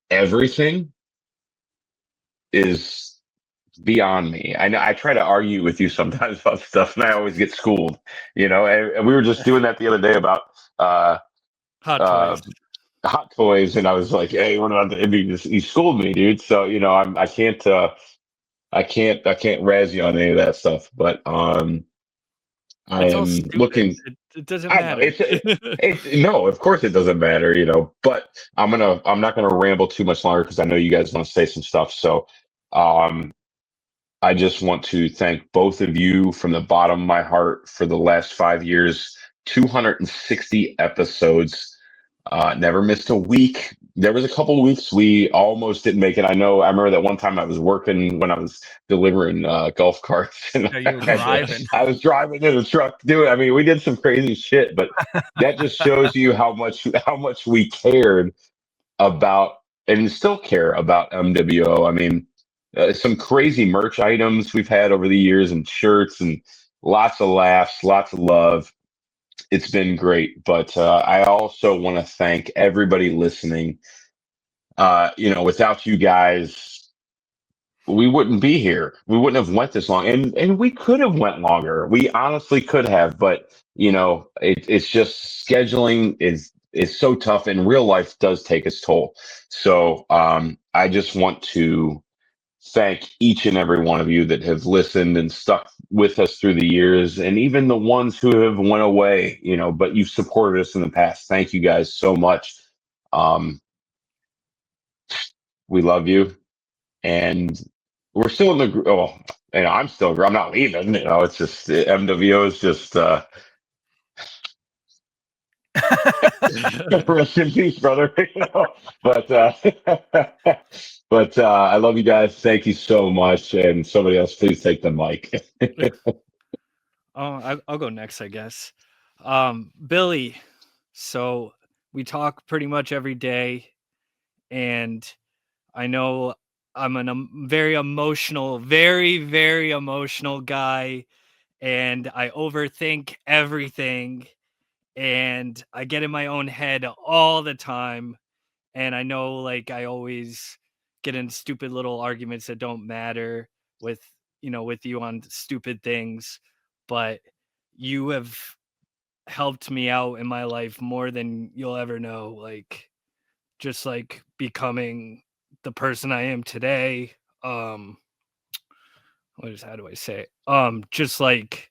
everything is beyond me. I know I try to argue with you sometimes about stuff, and I always get schooled. And we were just doing that the other day about
Hot
uh,
toys.
hot toys, and I was like, "Hey, what about the?" He schooled me, dude. So I can't razz you on any of that stuff, but I
It's all
am
stupid.
looking.
It doesn't
I know
matter.
no, of course it doesn't matter, but I'm not gonna ramble too much longer because I know you guys want to say some stuff. So, um, I just want to thank both of you from the bottom of my heart for the last 5 years, 260 episodes. Never missed a week. There was a couple of weeks we almost didn't make it. I remember that one time I was working when I was delivering golf carts, and
Yeah, you were driving.
I was driving in a truck. Dude, I mean, we did some crazy shit, but that just shows you how much we cared about, and still care about, MWO. I mean, some crazy merch items we've had over the years, and shirts, and lots of laughs, lots of love. It's been great, but I also want to thank everybody listening. Without you guys, we wouldn't be here. We wouldn't have went this long, and we could have went longer. We honestly could have, but it's just scheduling is so tough, and real life does take its toll. So I just want to thank each and every one of you that have listened and stuck with us through the years, and even the ones who have went away. But you've supported us in the past. Thank you guys so much. Um, we love you. And we're still in the group. Oh, I'm still. I'm not leaving. It's just MWO is just rest in peace, brother. But I love you guys. Thank you so much. And somebody else, please take the mic.
I'll go next, I guess. Billy. So we talk pretty much every day, and I know I'm very emotional, very, very emotional guy, and I overthink everything, and I get in my own head all the time. And I know, like, I always get in stupid little arguments that don't matter with, with you on stupid things, but you have helped me out in my life more than you'll ever know. Like, just like becoming the person I am today. How do I say it? Just like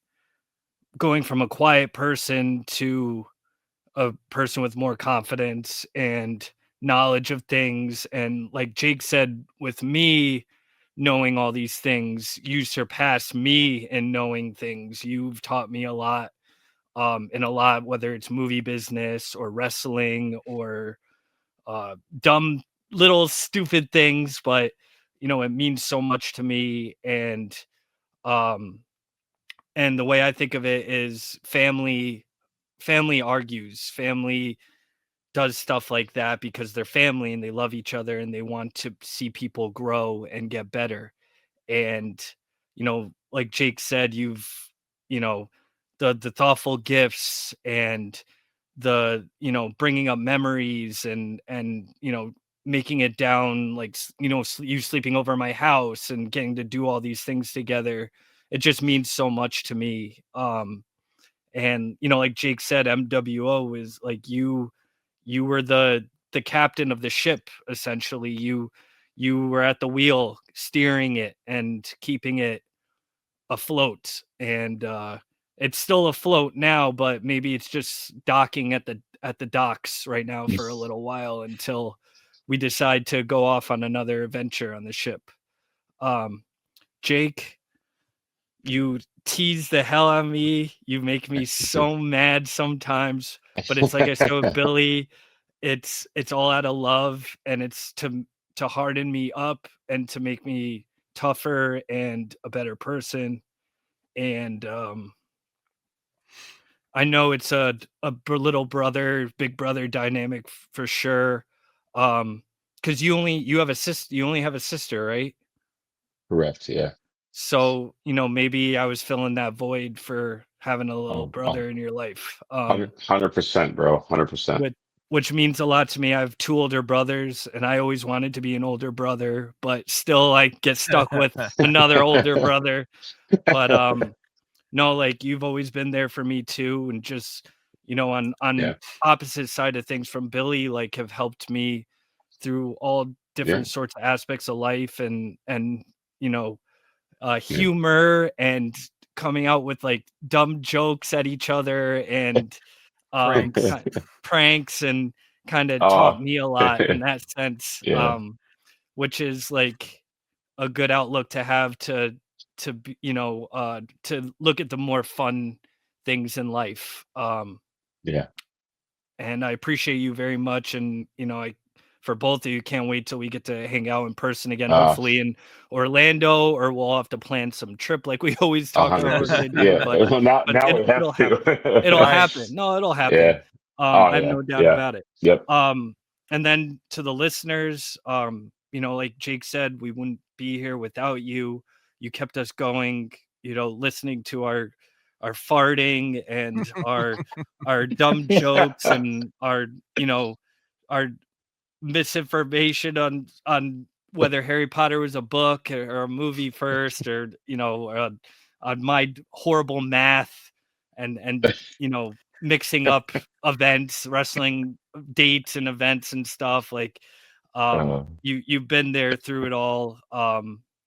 going from a quiet person to a person with more confidence and knowledge of things. And like Jake said, with me knowing all these things, you surpass me in knowing things. You've taught me a lot, in a lot, whether it's movie business or wrestling or dumb little stupid things, but it means so much to me. Um, and the way I think of it is family argues, family does stuff like that because they're family and they love each other and they want to see people grow and get better. And like Jake said, you've you know the thoughtful gifts and the bringing up memories and making it down, like you sleeping over my house and getting to do all these things together. It just means so much to me. And like Jake said, MWO is like you were the captain of the ship. Essentially, you were at the wheel steering it and keeping it afloat. And it's still afloat now, but maybe it's just docking at the docks right now for a little while until we decide to go off on another adventure on the ship. Jake, you tease the hell out of me. You make me so mad sometimes, but it's like I said with Billy, it's all out of love, and it's to harden me up and to make me tougher and a better person. And I know it's little brother, big brother dynamic for sure. Because you have a sister, you only have a sister, right?
Correct. Yeah.
So, maybe I was filling that void for having a little
Oh,
brother in your life.
100%, bro. 100%.
Which means a lot to me. I have two older brothers, and I always wanted to be an older brother, but still I get stuck with another older brother. But no, like you've always been there for me too, and just on
Yeah.
opposite side of things from Billy, like have helped me through all
Yeah.
different sorts of aspects of life, and you know
Yeah.
humor and coming out with like dumb jokes at each other and
Pranks.
pranks, and kind of taught
Oh,
me a lot in that sense,
yeah.
which is like a good outlook to have to look at the more fun things in life.
Yeah.
And I appreciate you very much. And, I, for both of you, can't wait till we get to hang out in person again,
Uh,
hopefully in Orlando, or we'll have to plan some trip like we always talk about we're
100%.
going to do,
Yeah.
but,
Well, now we have
it'll happen. It'll
to.
happen.
Nice.
No, it'll happen.
Yeah. Oh,
I have
yeah.
no doubt
Yeah.
about it.
Yep.
And then to the listeners, like Jake said, we wouldn't be here without you. You kept us going, listening to our our farting and our dumb jokes and our, you know, our misinformation on whether Harry Potter was a book or a movie first, or, you know, on my horrible math and you know, mixing up events, wrestling dates and events and stuff. Like, you've been there through it all.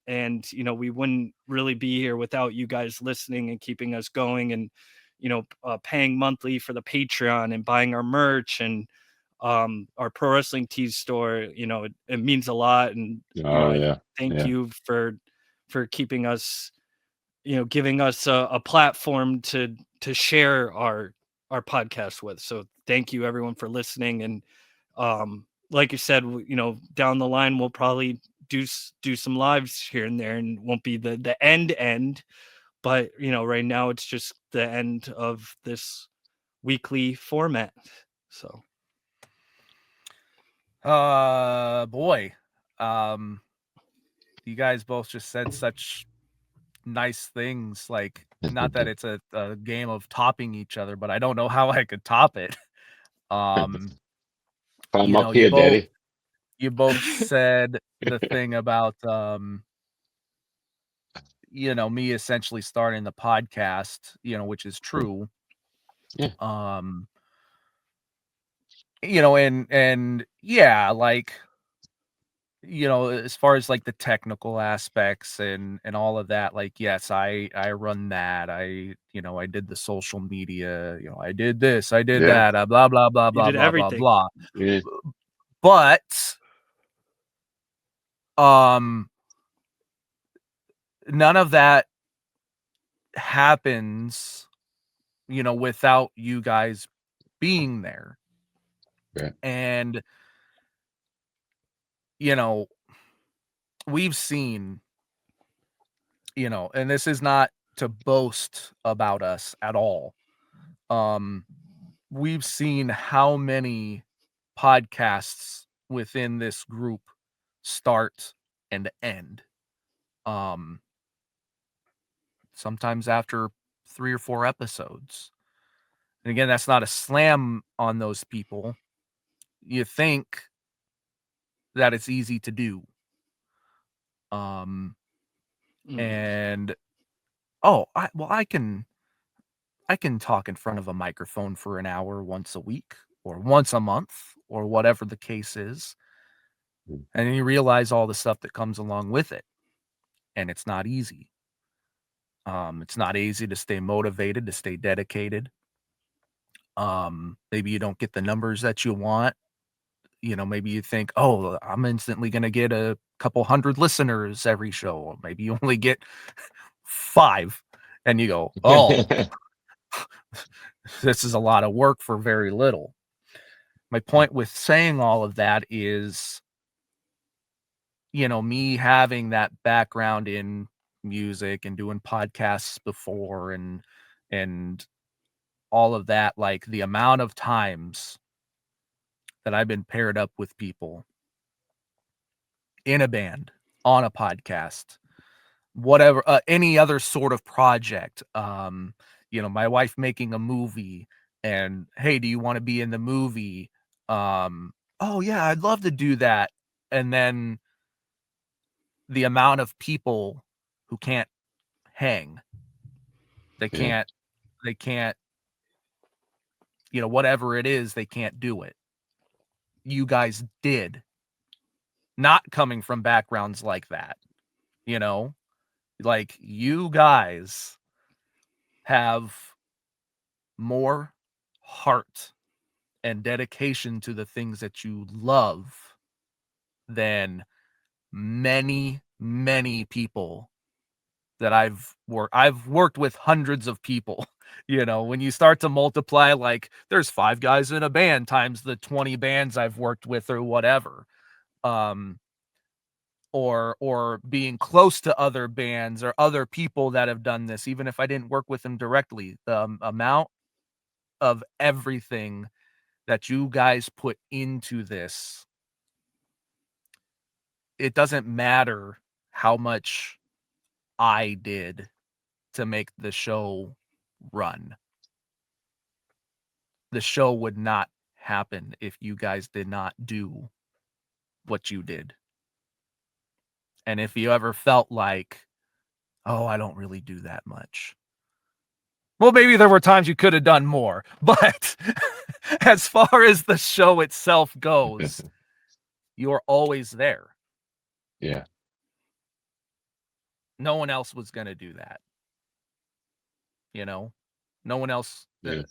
And you know, we wouldn't really be here without you guys listening and keeping us going, and you know, paying monthly for the Patreon and buying our merch and our Pro Wrestling Tees store. You know, it means a lot. And you know,
yeah.
thank you for keeping us, you know, giving us a platform to share our podcast with. So thank you everyone for listening. And like you said, you know, down the line we'll probably do some lives here and there, and won't be the end, but you know, right now it's just the end of this weekly format. So
boy, you guys both just said such nice things. Like, not that it's a game of topping each other, but I don't know how I could top it.
Climb
You
up
know,
here, Daddy.
you both said the thing about you know, me essentially starting the podcast, you know, which is true.
Yeah.
You know, and yeah, like, you know, as far as like the technical aspects and all of that, like, yes, I run that. You know, I did the social media, you know, I did this, I did
Yeah.
that, blah blah blah
you
blah
did
blah blah
everything.
blah.
Yeah.
But none of that happens, you know, without you guys being there.
Right.
And you know, we've seen, you know, and this is not to boast about us at all. We've seen how many podcasts within this group start and end. Sometimes after 3 or 4 episodes. And again, that's not a slam on those people. You think that it's easy to do. And I can talk in front of a microphone for an hour once a week or once a month or whatever the case is. And then you realize all the stuff that comes along with it. And it's not easy. It's not easy to stay motivated, to stay dedicated. Maybe you don't get the numbers that you want. You know, maybe you think, oh, I'm instantly going to get a couple hundred listeners every show. Or maybe you only get 5 and you go, oh, this is a lot of work for very little. My point with saying all of that is, you know, me having that background in music and doing podcasts before and all of that, like the amount of times that I've been paired up with people in a band, on a podcast, whatever, any other sort of project. You know, my wife making a movie and, hey, do you want to be in the movie? Oh yeah, I'd love to do that. And then the amount of people who can't hang, they
Yeah.
can't, you know, whatever it is, they can't do it. You guys did, not coming from backgrounds like that, you know, like you guys have more heart and dedication to the things that you love than many people that I've worked with hundreds of people. You know, when you start to multiply, like there's 5 guys in a band times the 20 bands I've worked with or whatever. Or being close to other bands or other people that have done this, even if I didn't work with them directly, the amount of everything that you guys put into this, it doesn't matter how much I did to make the show run. The show would not happen if you guys did not do what you did. And if you ever felt like, oh, I don't really do that much. Well, maybe there were times you could have done more, but as far as the show itself goes, you're always there.
Yeah.
No one else was going to do that. No one else.
Yeah.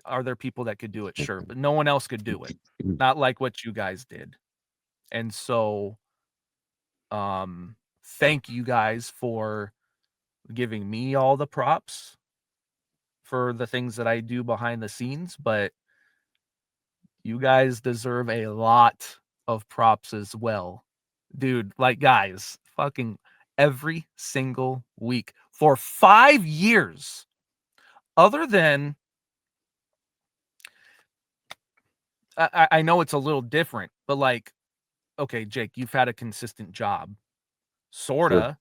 Are there people that could do it? Sure, but no one else could do it. Not like what you guys did. And so, thank you guys for giving me all the props for the things that I do behind the scenes, but you guys deserve a lot of props as well. Dude, like, guys, fucking every single week for 5 years, other than I know it's a little different, but like, okay, Jake, you've had a consistent job. Sorta.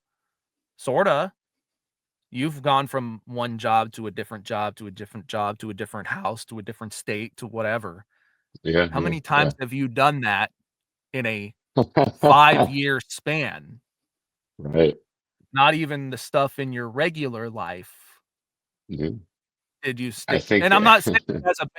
You've gone from one job to a different job to a different job to a different house to a different state to whatever.
Yeah.
How many times have you done that in a 5-year span?
Right.
Not even the stuff in your regular life.
Mm-hmm.
Did you
I
stick?
think
And I'm not saying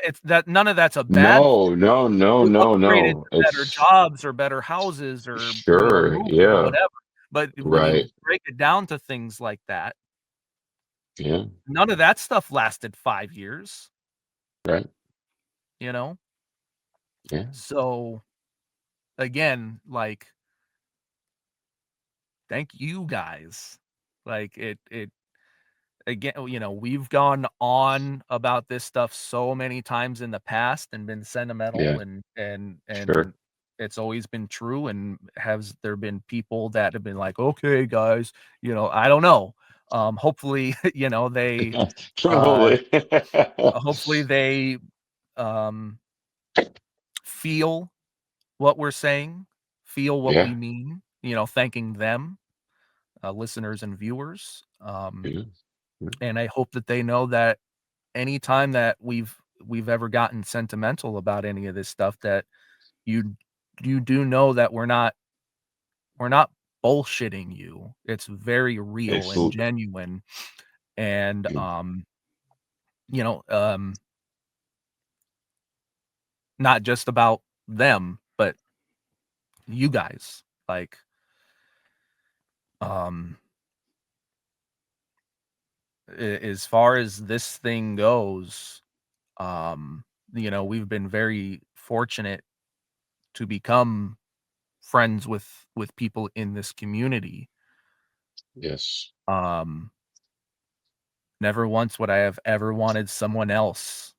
it's that none of that's a bad thing.
no.
You upgraded to better
It's
jobs or better houses or
sure.
moved or
Yeah.
whatever. But when you
Right.
break it down to things like that,
Yeah.
none of that stuff lasted 5 years,
Right.
you know?
Yeah.
So again, like, thank you guys. Like it again, we've gone on about this stuff so many times in the past and been sentimental
Yeah.
and
Sure.
it's always been true. And has there been people that have been like, okay, guys, I don't know. Hopefully, they
Probably.
hopefully they um feel what we're saying, feel what we
Yeah.
mean, thanking them, listeners and viewers.
Yeah.
And I hope that they know that anytime that we've ever gotten sentimental about any of this stuff, that you do know that we're not bullshitting you. It's very real and
Absolutely.
genuine. And you know, not just about them, but you guys. Like, as far as this thing goes, we've been very fortunate to become friends with people in this community.
Yes.
Never once would I have ever wanted someone else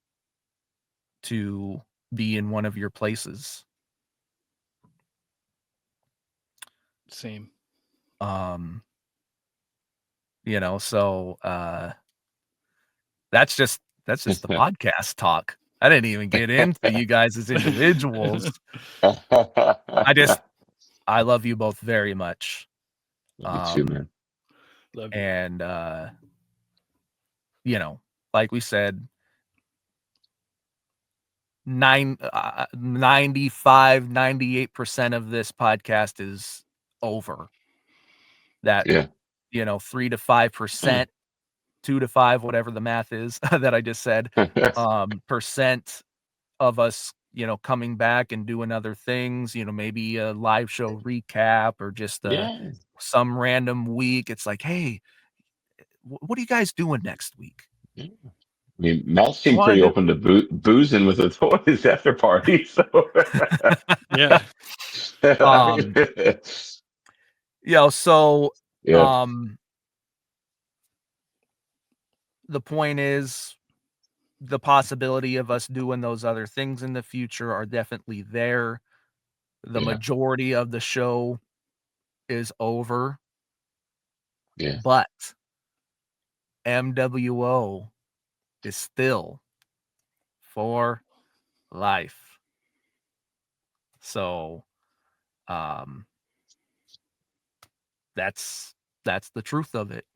to be in one of your places.
Same.
So that's just the podcast talk. I didn't even get into you guys as individuals. I love you both very much.
Me too, man.
Love you.
And like we said, 98% of this podcast is over. That
Yeah.
3 to 5%, 2 to 5, whatever the math is that I just said, percent of us, coming back and doing other things, maybe a live show recap or just
Yeah.
some random week. It's like, hey, what are you guys doing next week?
Yeah. I mean, Matt
You
seemed
want
pretty
to
open to boozing with the toys after party. So
Yeah.
So
yeah.
the point is, the possibility of us doing those other things in the future are definitely there. The
Yeah.
majority of the show is over,
Yeah.
but MWO is still for life. So, that's the truth of it.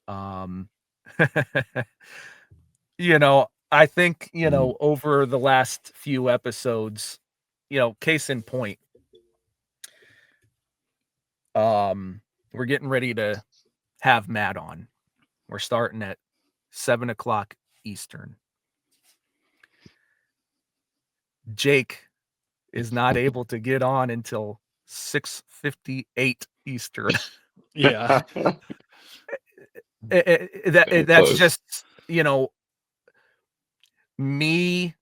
Um, I think, over the last few episodes, case in point, we're getting ready to have Matt on. We're starting at 7:00 Eastern. Jake is not able to get on until 6:58 Eastern.
Yeah.
That's just, me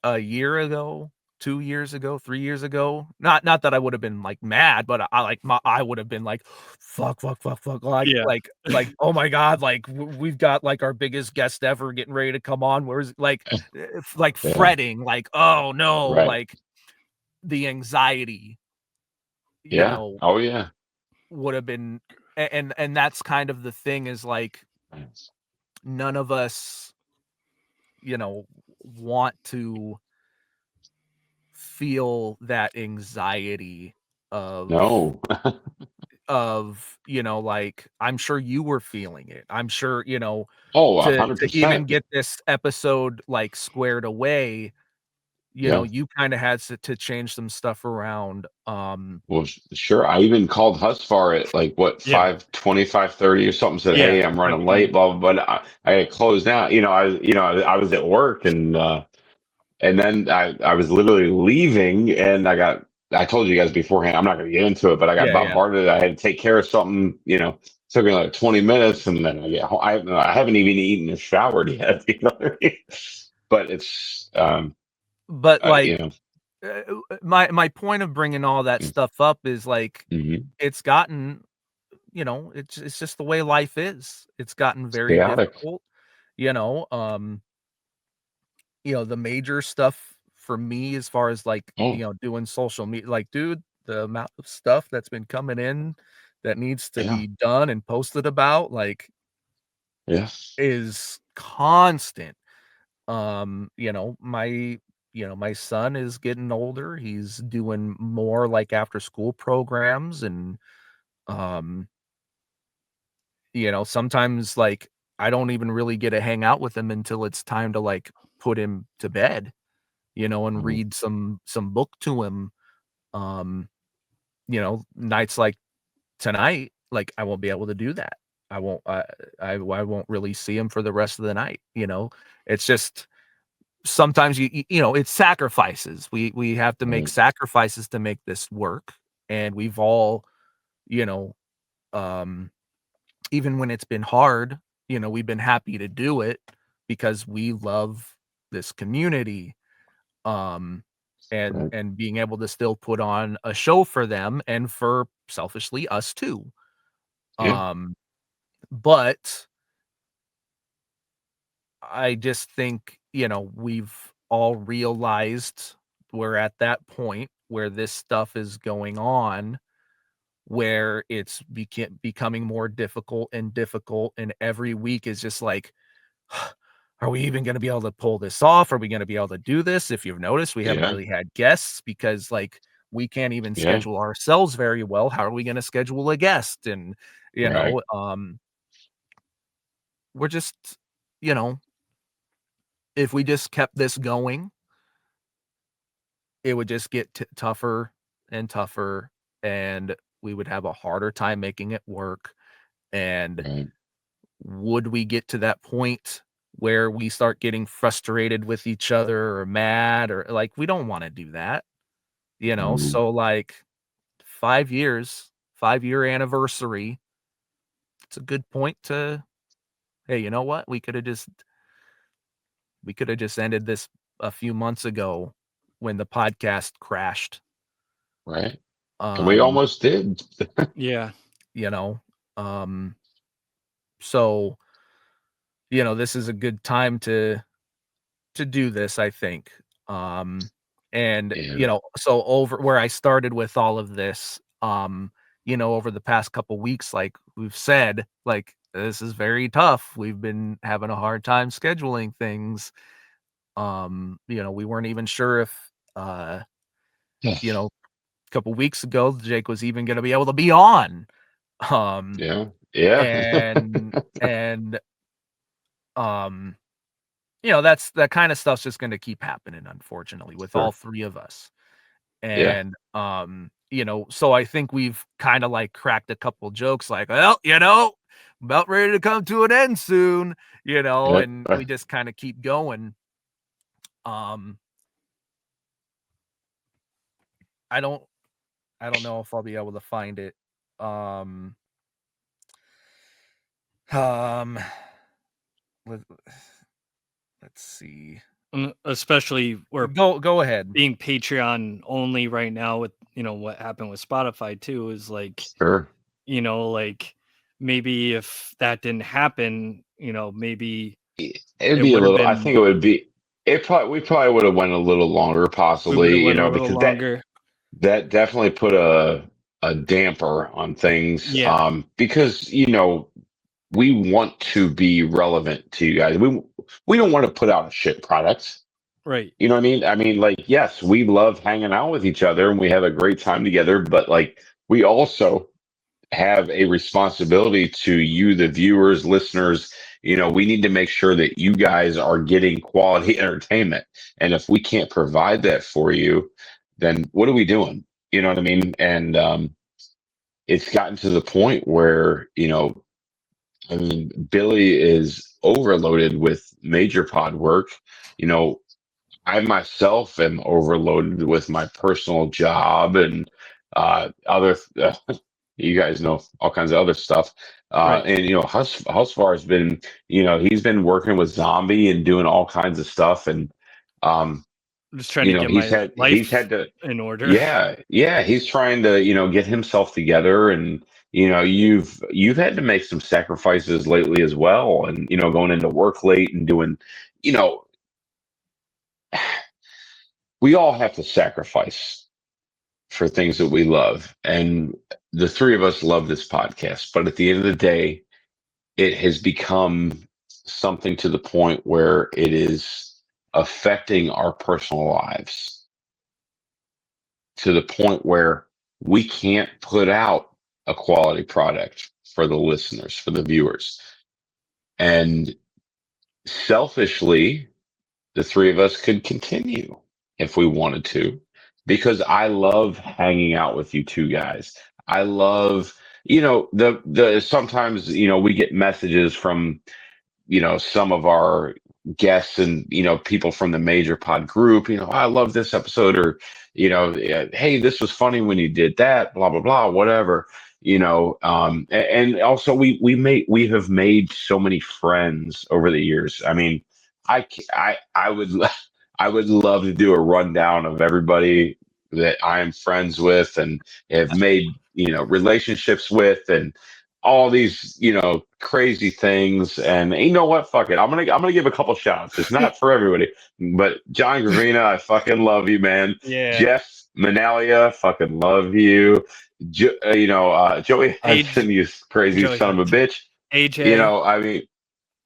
a year ago, 2 years ago, 3 years ago. Not that I would have been like mad, but I would have been like, fuck,
Yeah.
oh my god, like we've got like our biggest guest ever getting ready to come on. Where's like
Yeah.
fretting, like, oh no,
Right.
like the anxiety,
Yeah. Oh yeah.
would have been, and that's kind of the thing, is like none of us, want to feel that anxiety
No.
like, I'm sure you were feeling it. I'm sure,
Oh,
to even
100%.
get this episode like squared away,
Yeah.
you kind of had to change some stuff around.
Well, sure. I even called Husfar at like what
Yeah.
5:20, 5:30 or something. Said,
Yeah.
"Hey, I'm running
Like,
late." Blah blah. But I had closed out. I was at work, and then I was literally leaving, and I told you guys beforehand. I'm not going to get into it, but I got
Yeah.
bombarded. I had to take care of something. Took me like 20 minutes, and then I get home. I haven't even eaten or showered yet. You know what I mean? But it's
But
you
like,
know.
my point of bringing all that stuff up is like,
Mm-hmm.
it's gotten, it's just the way life is. It's gotten very
Chaotic.
difficult, you know. The major stuff for me, as far as like,
Oh
doing social media, like, dude, the amount of stuff that's been coming in that needs to
yeah,
be done and posted about, like,
yeah,
is constant. My son is getting older. He's doing more like after school programs, and um, sometimes like I don't even really get to hang out with him until it's time to like put him to bed, and
mhm,
read some book to him. Nights like tonight, like I won't be able to do that. I won't really see him for the rest of the night. It's just sometimes it's sacrifices. We have to make
right,
sacrifices to make this work, and we've all, you know, um, even when it's been hard, we've been happy to do it because we love this community. um and
right,
and being able to still put on a show for them and for selfishly us too.
yeah,
um but I just think, we've all realized we're at that point where this stuff is going on, where it's becoming more difficult and difficult, and every week is just like, are we even gonna be able to pull this off? Are we gonna be able to do this? If you've noticed, we haven't
yeah,
really had guests because, like, we can't even
yeah,
schedule ourselves very well. How are we gonna schedule a guest? And,
right,
we're just, you know, if we just kept this going, it would just get tougher and tougher, and we would have a harder time making it work. And
right,
would we get to that point where we start getting frustrated with each other or mad, or like, we don't want to do that,
mhm,
so like 5 years, 5-year anniversary, it's a good point to, hey, you know what, we could have just ended this a few months ago when the podcast crashed.
right. And we
um
almost did.
yeah.
you know um so this is a good time to do this, I think. Um, and
Yeah,
so over where I started with all of this, over the past couple weeks, like we've said, like this is very tough. We've been having a hard time scheduling things. We weren't even sure if
yeah,
a couple weeks ago Jake was even gonna be able to be on. Um,
yeah. Yeah.
and that kind of stuff's just going to keep happening, unfortunately, with all three of us.
Yeah.
And so I think we've kind of like cracked a couple jokes like, well, about ready to come to an end soon, and we just kind of keep going. I don't know if I'll be able to find it. Let's see.
Especially we're
go ahead.
Being Patreon only right now with what happened with Spotify too is like,
Sure.
like maybe if that didn't happen, maybe
It'd be a little. I think it would be. We probably would have went a little longer, possibly. Because
longer.
that definitely put a damper on things.
Yeah.
Because we want to be relevant to you guys. We don't want to put out shit products.
Right.
You know what I mean? I mean, like, yes, we love hanging out with each other and we have a great time together, but like, we also have a responsibility to you, the viewers, listeners. We need to make sure that you guys are getting quality entertainment. And if we can't provide that for you, then what are we doing? You know what I mean? And it's gotten to the point where, I mean, Billy is overloaded with major pod work. I myself am overloaded with my personal job and other. You guys know all kinds of other stuff.
Right.
And Husfar has been, he's been working with Zombie and doing all kinds of stuff, and
just trying to get my life in order.
Yeah, he's trying to get himself together, and you've had to make some sacrifices lately as well, and going into work late and doing you know we all have to sacrifice for things that we love. And the three of us love this podcast. But at the end of the day, it has become something to the point where it is affecting our personal lives to the point where we can't put out a quality product for the listeners, for the viewers. And selfishly, the three of us could continue if we wanted to, because I love hanging out with you two guys. I love, the sometimes, we get messages from, some of our guests and, people from the Major Pod group, I love this episode, or, hey, this was funny when you did that, blah, blah, blah, whatever. And also we have made so many friends over the years. I mean, I would I would love to do a rundown of everybody that I am friends with and have made relationships with, and all these crazy things. And you know what? Fuck it. I'm gonna give a couple shouts. It's not for everybody, but John Gravina, I fucking love you, man.
Yeah.
Jeff Manalia, fucking love you. Joey Hudson, you crazy son of a bitch.
AJ.
I mean.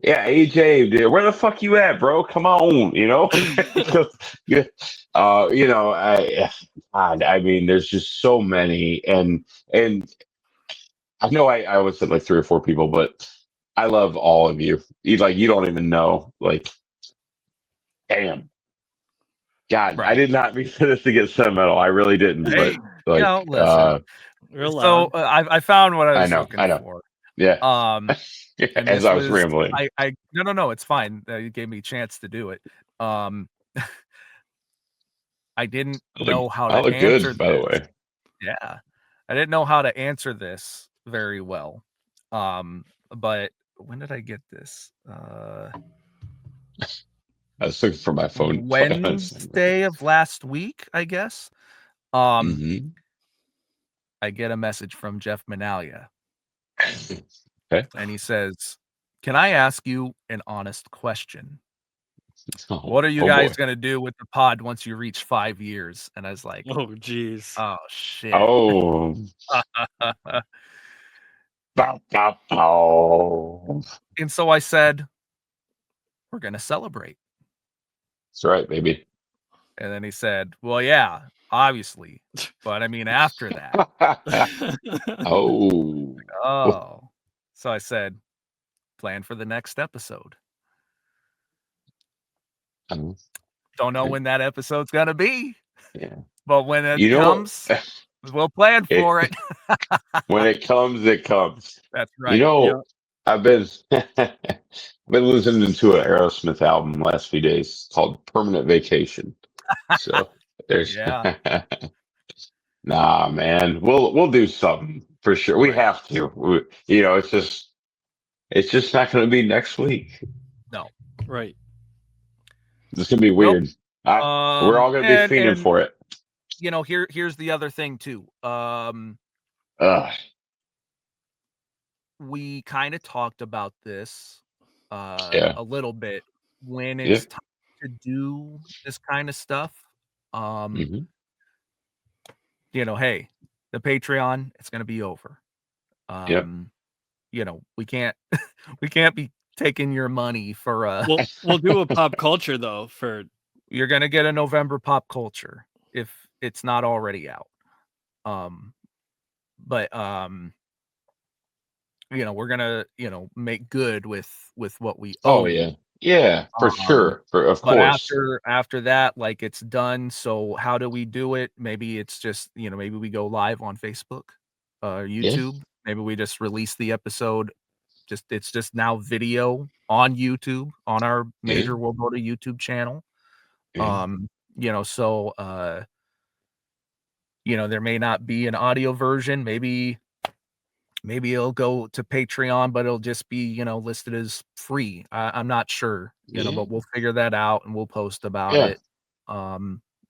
Yeah, AJ, dude, where the fuck you at, bro? Come on, I mean, there's just so many, and I know I always said like 3 or 4 people, but I love all of you. You don't even know, like, damn, God,
Right.
I did not mean for this to get sentimental. I really didn't,
Hey,
but
listen. So I found what I was looking for.
Yeah.
And
As I was rambling.
No, it's fine. You gave me a chance to do it. I didn't know how to answer
good, by the way.
Yeah. I didn't know how to answer this very well. But when did I get this?
I was looking for my phone.
Wednesday of last week, I guess.
Mm-hmm.
I get a message from Jeff Manalia.
Okay.
And he says, "Can I ask you an honest question? What are you guys going to do with the pod once you reach 5 years?" And I was like,
oh, geez.
Oh, shit.
Oh.
And so I said, "We're going to celebrate."
That's right, baby.
And then he said, "Well, yeah, obviously. But I mean, after that."
Oh.
Oh. So I said, plan for the next episode.
Um,
Don't know when that episode's gonna be,
yeah.
but when it
You know,
comes, we'll plan for it.
when it comes, it comes.
That's
You
right.
know,
Yeah.
I've been I've been listening to an Aerosmith album the last few days called Permanent Vacation. So there's
Yeah.
nah, man. We'll do something for sure. We
Right.
have to. It's just not going to be next week.
No.
Right.
It's going to be
Nope.
weird. We're all going to be fiending for it.
Here's the other thing too.
Ugh.
We kind of talked about this
Yeah.
a little bit when
Yeah.
it's time to do this kind of stuff.
Mhm.
Hey, the Patreon, it's gonna be over.
Yep.
We can't we can't be taking your money for
We'll do a pop culture though for
you're gonna get a November pop culture if it's not already out. But we're gonna, make good with what we
Oh
owe
yeah.
you.
Yeah, for
Um,
sure. Of
but
course.
after that, like, it's done. So how do we do it? Maybe it's just, maybe we go live on Facebook,
Yeah.
YouTube. Maybe we just release the episode. It's just now video on YouTube on our
Yeah.
Major World Order YouTube channel.
Yeah.
So there may not be an audio version. Maybe it'll go to Patreon, but it'll just be, listed as free. I'm not sure,
Yeah.
but we'll figure that out and we'll post about
Yeah.
it.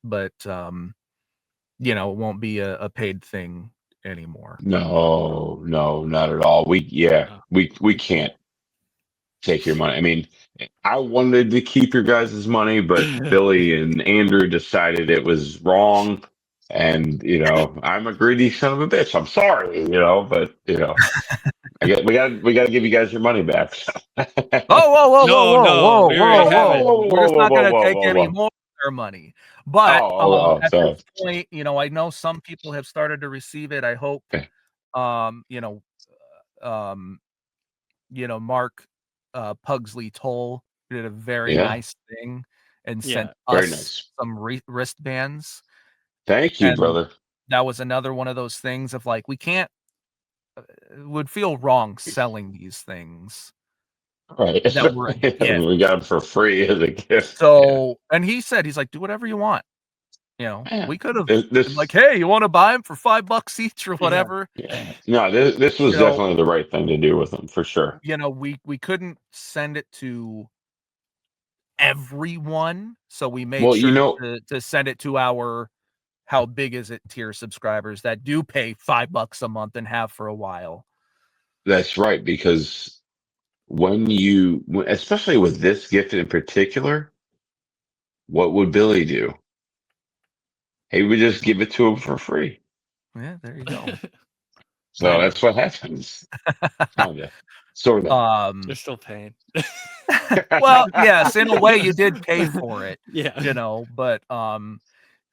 But it won't be a paid thing anymore.
No, not at all. We can't take your money. I mean, I wanted to keep your guys' money, but Billy and Andrew decided it was wrong. And, I'm a greedy son of a bitch. I'm sorry, but we got to give you guys your money back. So.
Oh, whoa, whoa, whoa,
No,
whoa,
no,
whoa,
we already
whoa,
have it.
whoa. We're just
Whoa,
not
whoa,
gonna
whoa,
take
whoa,
any
whoa.
more of their money. But at
Sorry.
this point, I know some people have started to receive it. I hope um, you know, Mark Pugsley Toll did a very
Yeah,
nice thing and
Yeah.
sent
very
us
nice.
some wristbands.
Thank you,
And
brother.
that was another one of those things of like, we can't, it would feel wrong selling these things
Right.
that were a gift.
We got them for free as a gift. Yeah.
So, and he's like, do whatever you want.
Man,
We could have been like,
this,
hey, you want to buy them for $5 each or
Yeah.
whatever?
yeah. No, this was
You know,
definitely the right thing to do with them for sure.
we couldn't send it to everyone, so we made
Well,
sure to send it to our how big is it tier subscribers that do pay $5 a month and have for a while.
that's right, because especially with this gift in particular, what would Billy do? He would just give it to him for free.
Yeah, there you go.
So that's what happens. Kinda. Sort of.
They're still paying.
Well, yes, in a way you did pay for it,
Yeah.
but you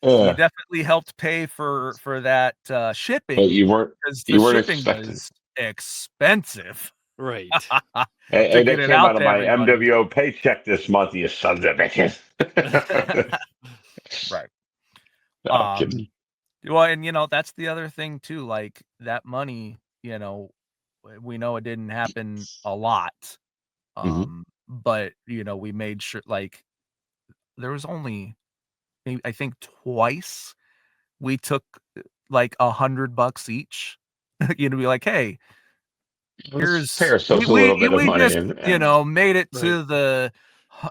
Yeah.
definitely helped pay for that
But
shipping because the
you weren't
shipping
expecting.
was expensive
Right.
to
Hey,
get
that
it
came
out
out of
to
my
everybody.
MWO paycheck this month, you sons of bitches.
Right.
No, I'm kidding.
Well, and that's the other thing too, like that money, we know it didn't happen a lot.
Mhm.
But we made sure, like, there was only maybe, I think, twice we took like $100 each. Be like, hey,
Let's pay
here's
ourselves a little bit of
we
money.
just
And, yeah.
made it
Right.
to the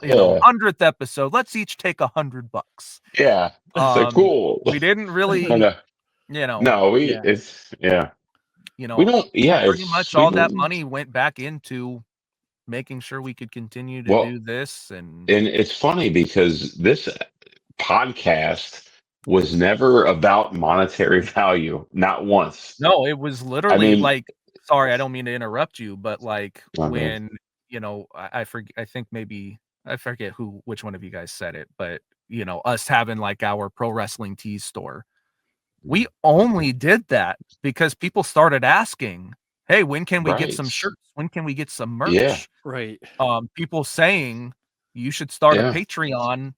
Yeah.
100th episode. Let's each take $100.
Yeah. It's like, cool.
We didn't
And,
really,
no,
Yeah.
we don't,
pretty much all that
don't,
money went back into making sure we could continue to
well,
do this. And
and it's funny because this podcast was never about monetary value, not once.
no, it was
I
literally
mean,
like, sorry, I don't mean to interrupt you, but like
oh, man.
when, I forget, I think maybe, I forget which one of you guys said it, but us having like our pro wrestling tees store, we only did that because people started asking, hey, when can we get some
Right.
shirts? When can we get some
Yeah.
merch?
Right.
People saying you should start a
Yeah.
Patreon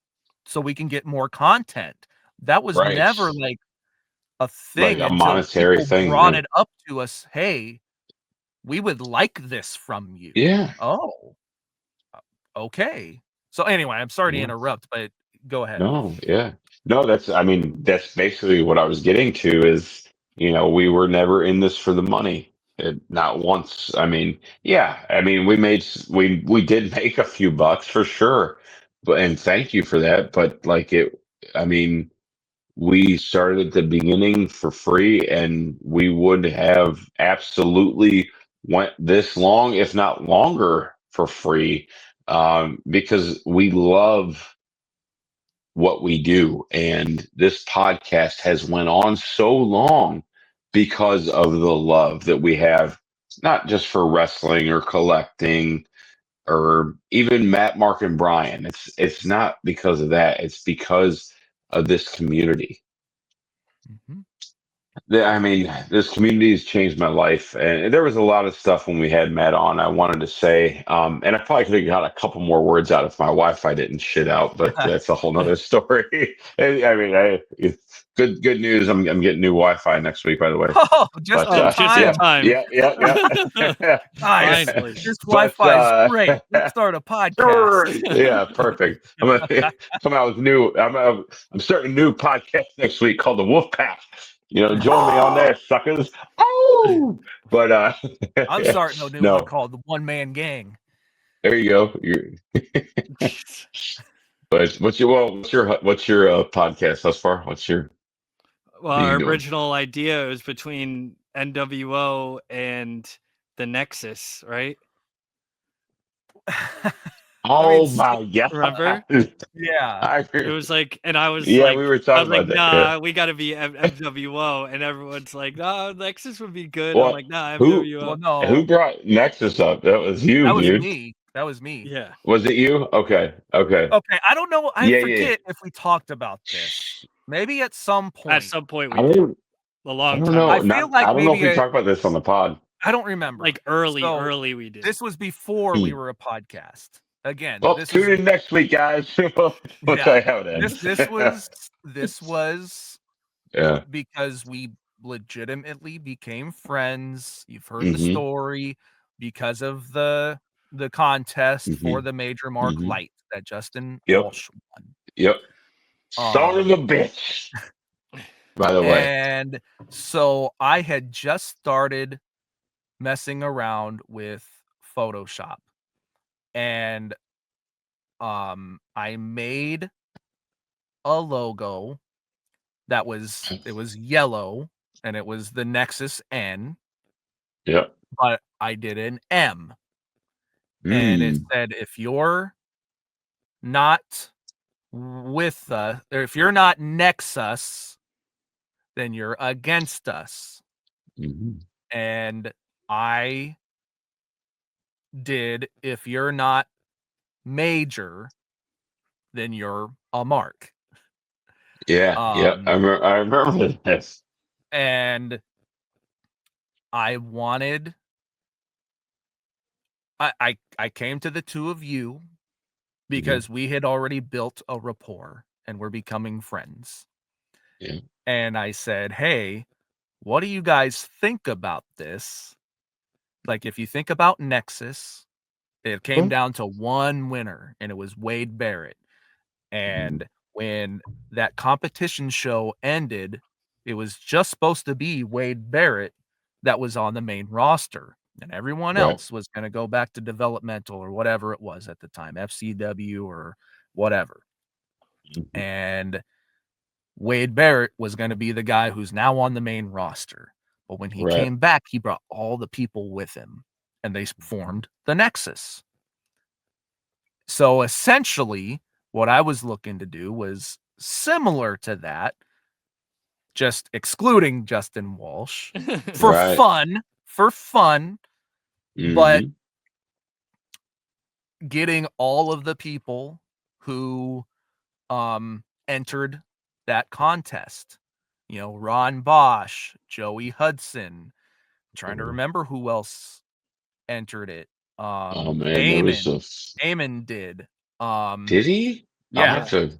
so we can get more content. That was
Right.
never like a
Like
thing
a
until
monetary
people
thing.
brought
Yeah.
it up to us. Hey, we would like this from you.
Yeah.
Oh, okay. So anyway, I'm sorry to
Yeah.
interrupt, but go ahead.
No, yeah. No, I mean, that's basically what I was getting to is, we were never in this for the money. Not once. I mean, yeah, I mean, we did make a few bucks for sure. And thank you for that. But like I mean, we started at the beginning for free and we would have absolutely went this long, if not longer, for free, because we love what we do, and this podcast has went on so long because of the love that we have, not just for wrestling or collecting or even Matt, Mark, and Brian. It's not because of that, it's because of this community.
Mhm.
I mean, this community has changed my life, and there was a lot of stuff when we had Matt on I wanted to say, and I probably could have got a couple more words out if my Wi-Fi didn't shit out, but that's a whole nother story. I mean, it's good news. I'm getting new Wi-Fi next week, by the way.
Oh, just
But
in
Just in
yeah,
time.
time.
yeah.
Nice.
Finally.
This
But
Wi-Fi is great. Let's start a podcast.
yeah, perfect. I'm gonna come out with new. I'm starting a new podcast next week called the Wolf Pack. Join me on there, suckers. Oh, but
I'm starting a new one
no.
called the One Man Gang.
There you go. But what's your podcast thus far?
Well,
What are
our
you doing?
original idea was between NWO and the Nexus, right?
I mean,
Oh my god!
Remember?
yeah.
It was like, and I was
Yeah, we were talking about that. Yeah.
nah, we got to be MWO, and everyone's like, nah, Nexus would be good. I'm
Well,
like, nah,
who
Well,
MWO.
who
no,
brought Nexus up? That was you,
that was
dude.
me. That was me.
Yeah.
Was it you? Okay. Okay.
Okay, I don't know. I
Yeah. Yeah.
forget if we talked about this. Maybe at some
At
point.
some point
I
we did
don't.
a
I
long
don't
time
know.
I
ago,
feel
Not.
like
I don't know if
maybe
we talked about this on the pod.
I don't remember.
like early,
So
early we did.
this was before we
Hmm.
were a podcast. Again,
Well,
this is
tune in next week, guys. We'll tell
yeah.
you how it
This
ends.
this was
Yeah.
because we legitimately became friends. You've heard the
Mm-hmm.
story because of the contest for
Mm-hmm.
the Major Mark
Mm-hmm.
Light that Justin
Yep.
Walsh won.
Yep. Son of a bitch. By the way.
And so I had just started messing around with Photoshop, and I made a logo that was yellow and it was the Nexus N,
Yep.
but I did an M, and it
Mm.
said if you're not with us, or if you're not Nexus, then you're against us.
Mm-hmm.
And I did if you're not major, then you're a mark.
Yeah. Yeah.
Um,
I remember this.
and I wanted I came to the two of you
Yeah.
because we had already built a rapport and we're becoming friends.
Yeah.
And I said, "Hey, what do you guys think about this? Like, if you think about Nexus, it came
Oh.
down to one winner, and it was Wade Barrett.
Mm-hmm.
And when that competition show ended, it was just supposed to be Wade Barrett that was on the main roster, and everyone
Right.
else was going to go back to developmental or whatever it was at the time, FCW or whatever.
Mm-hmm.
And Wade Barrett was going to be the guy who's now on the main roster. But when he
Right.
came back, he brought all the people with him, and they formed the Nexus. So essentially, what I was looking to do was similar to that, just excluding Justin Walsh for
Right.
fun, but
Mm-hmm.
getting all of the people who entered that contest. Ron Bosch, Joey Hudson, trying to remember who else entered it.
Oh man, there was
Eamon did.
Did he? I'll
Yeah.
have to.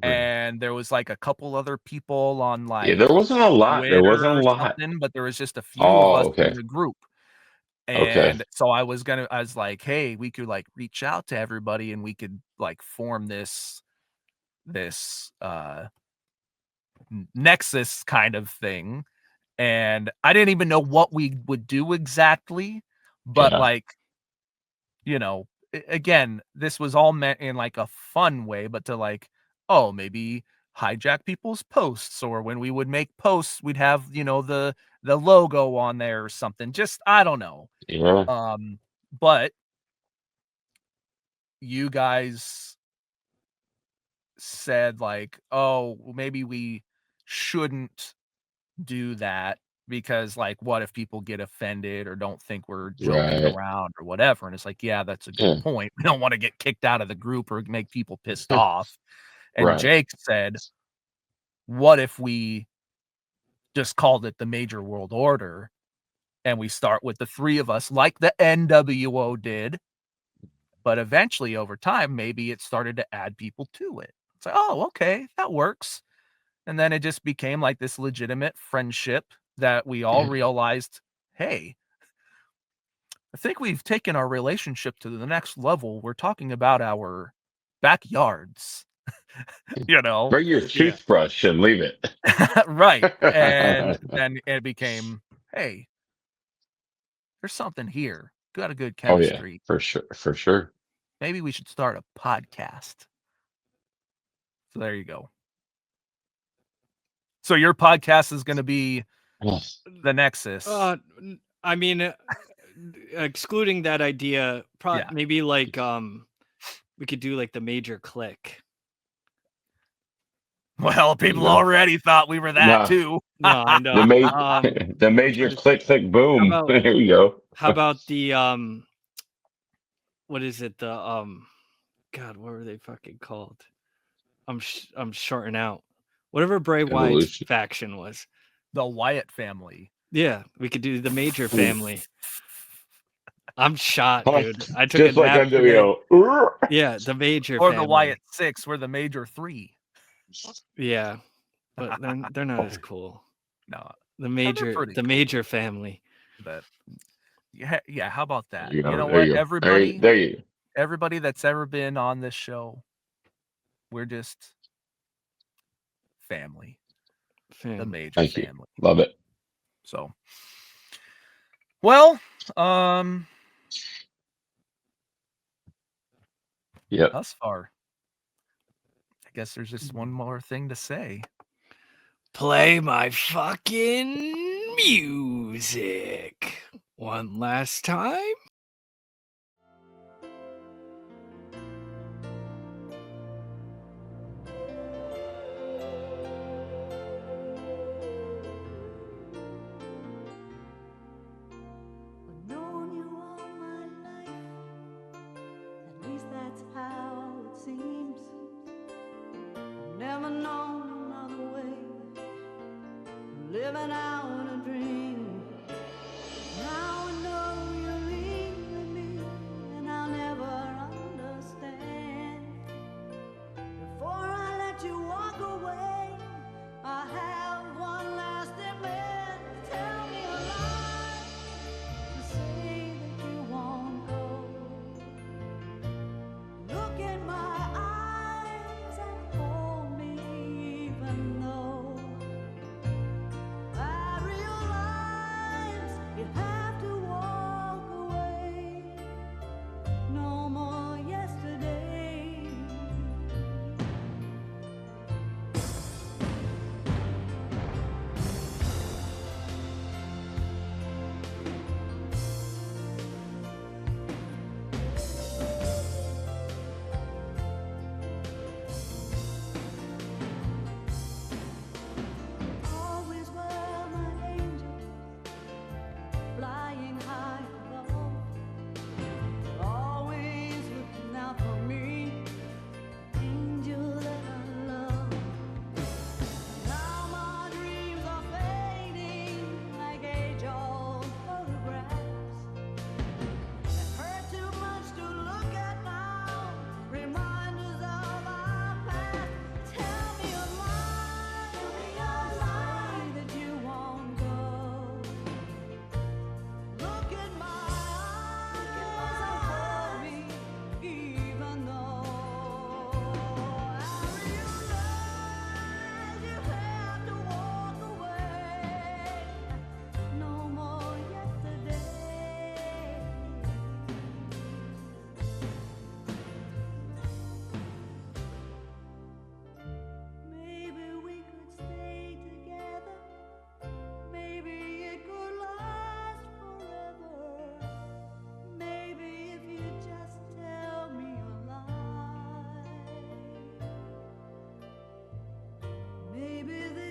And there was like a couple other people on
Yeah, there wasn't a lot. There
Twitter
wasn't a
or
lot.
something, but there was just a few of
Oh,
us
okay.
in the group.
Okay.
And so I was like, hey, we could like reach out to everybody and we could like form this nexus kind of thing. And I didn't even know what we would do exactly, but
Yeah.
like, you know, again, this was all meant in like a fun way, but to like, oh, maybe hijack people's posts, or when we would make posts, we'd have, you know, the logo on there or something. Just I don't know.
Yeah.
But you guys said like, oh, maybe we shouldn't do that because like what if people get offended or don't think we're joking
Right.
around or whatever. And it's like, yeah, that's a good
Yeah.
point. We don't want to get kicked out of the group or make people pissed off. And
Right.
Jake said, what if we just called it the Major World Order and we start with the three of us like the NWO did, but eventually over time maybe it started to add people to it. It's like, oh, okay, that works. And then it just became like this legitimate friendship that we all realized, hey, I think we've taken our relationship to the next level. We're talking about our backyards, you know?
Bring your toothbrush and leave it.
Right. And then it became, hey, there's something here. Got a good
Oh yeah,
chemistry.
for sure. For sure.
Maybe we should start a podcast. So there you go. So your podcast is going to be the Nexus.
I mean, excluding that idea, maybe like we could do like the Major Click.
Well, people already thought we were that too.
No, I know.
The Major Click Boom. There you go.
How about the what is it? The God, what were they fucking called? I'm shorting out. Whatever Bray Wyatt's faction was.
The Wyatt family.
Yeah, we could do the Major family. I'm shot, dude. I took
just
a
like
nap
NWO.
Yeah, the Major
or
family.
The Wyatt 6, we're the Major 3.
Yeah, but they're not as cool.
No,
the Major family.
But yeah. How about that?
You
know what? Everybody,
there you go.
Everybody that's ever been on this show, we're just family. The Major
Thank
family.
You. Love it.
So, well,
yeah.
Thus far, I guess there's just one more thing to say.
Play my fucking music one last time.
Never known another way, living out a dream. Now I know you're leaving me, and I'll never understand. Before I let you walk away, I have one last demand. Tell me a lie to say that you won't go. Look in my eyes and hold me, even though I Maybe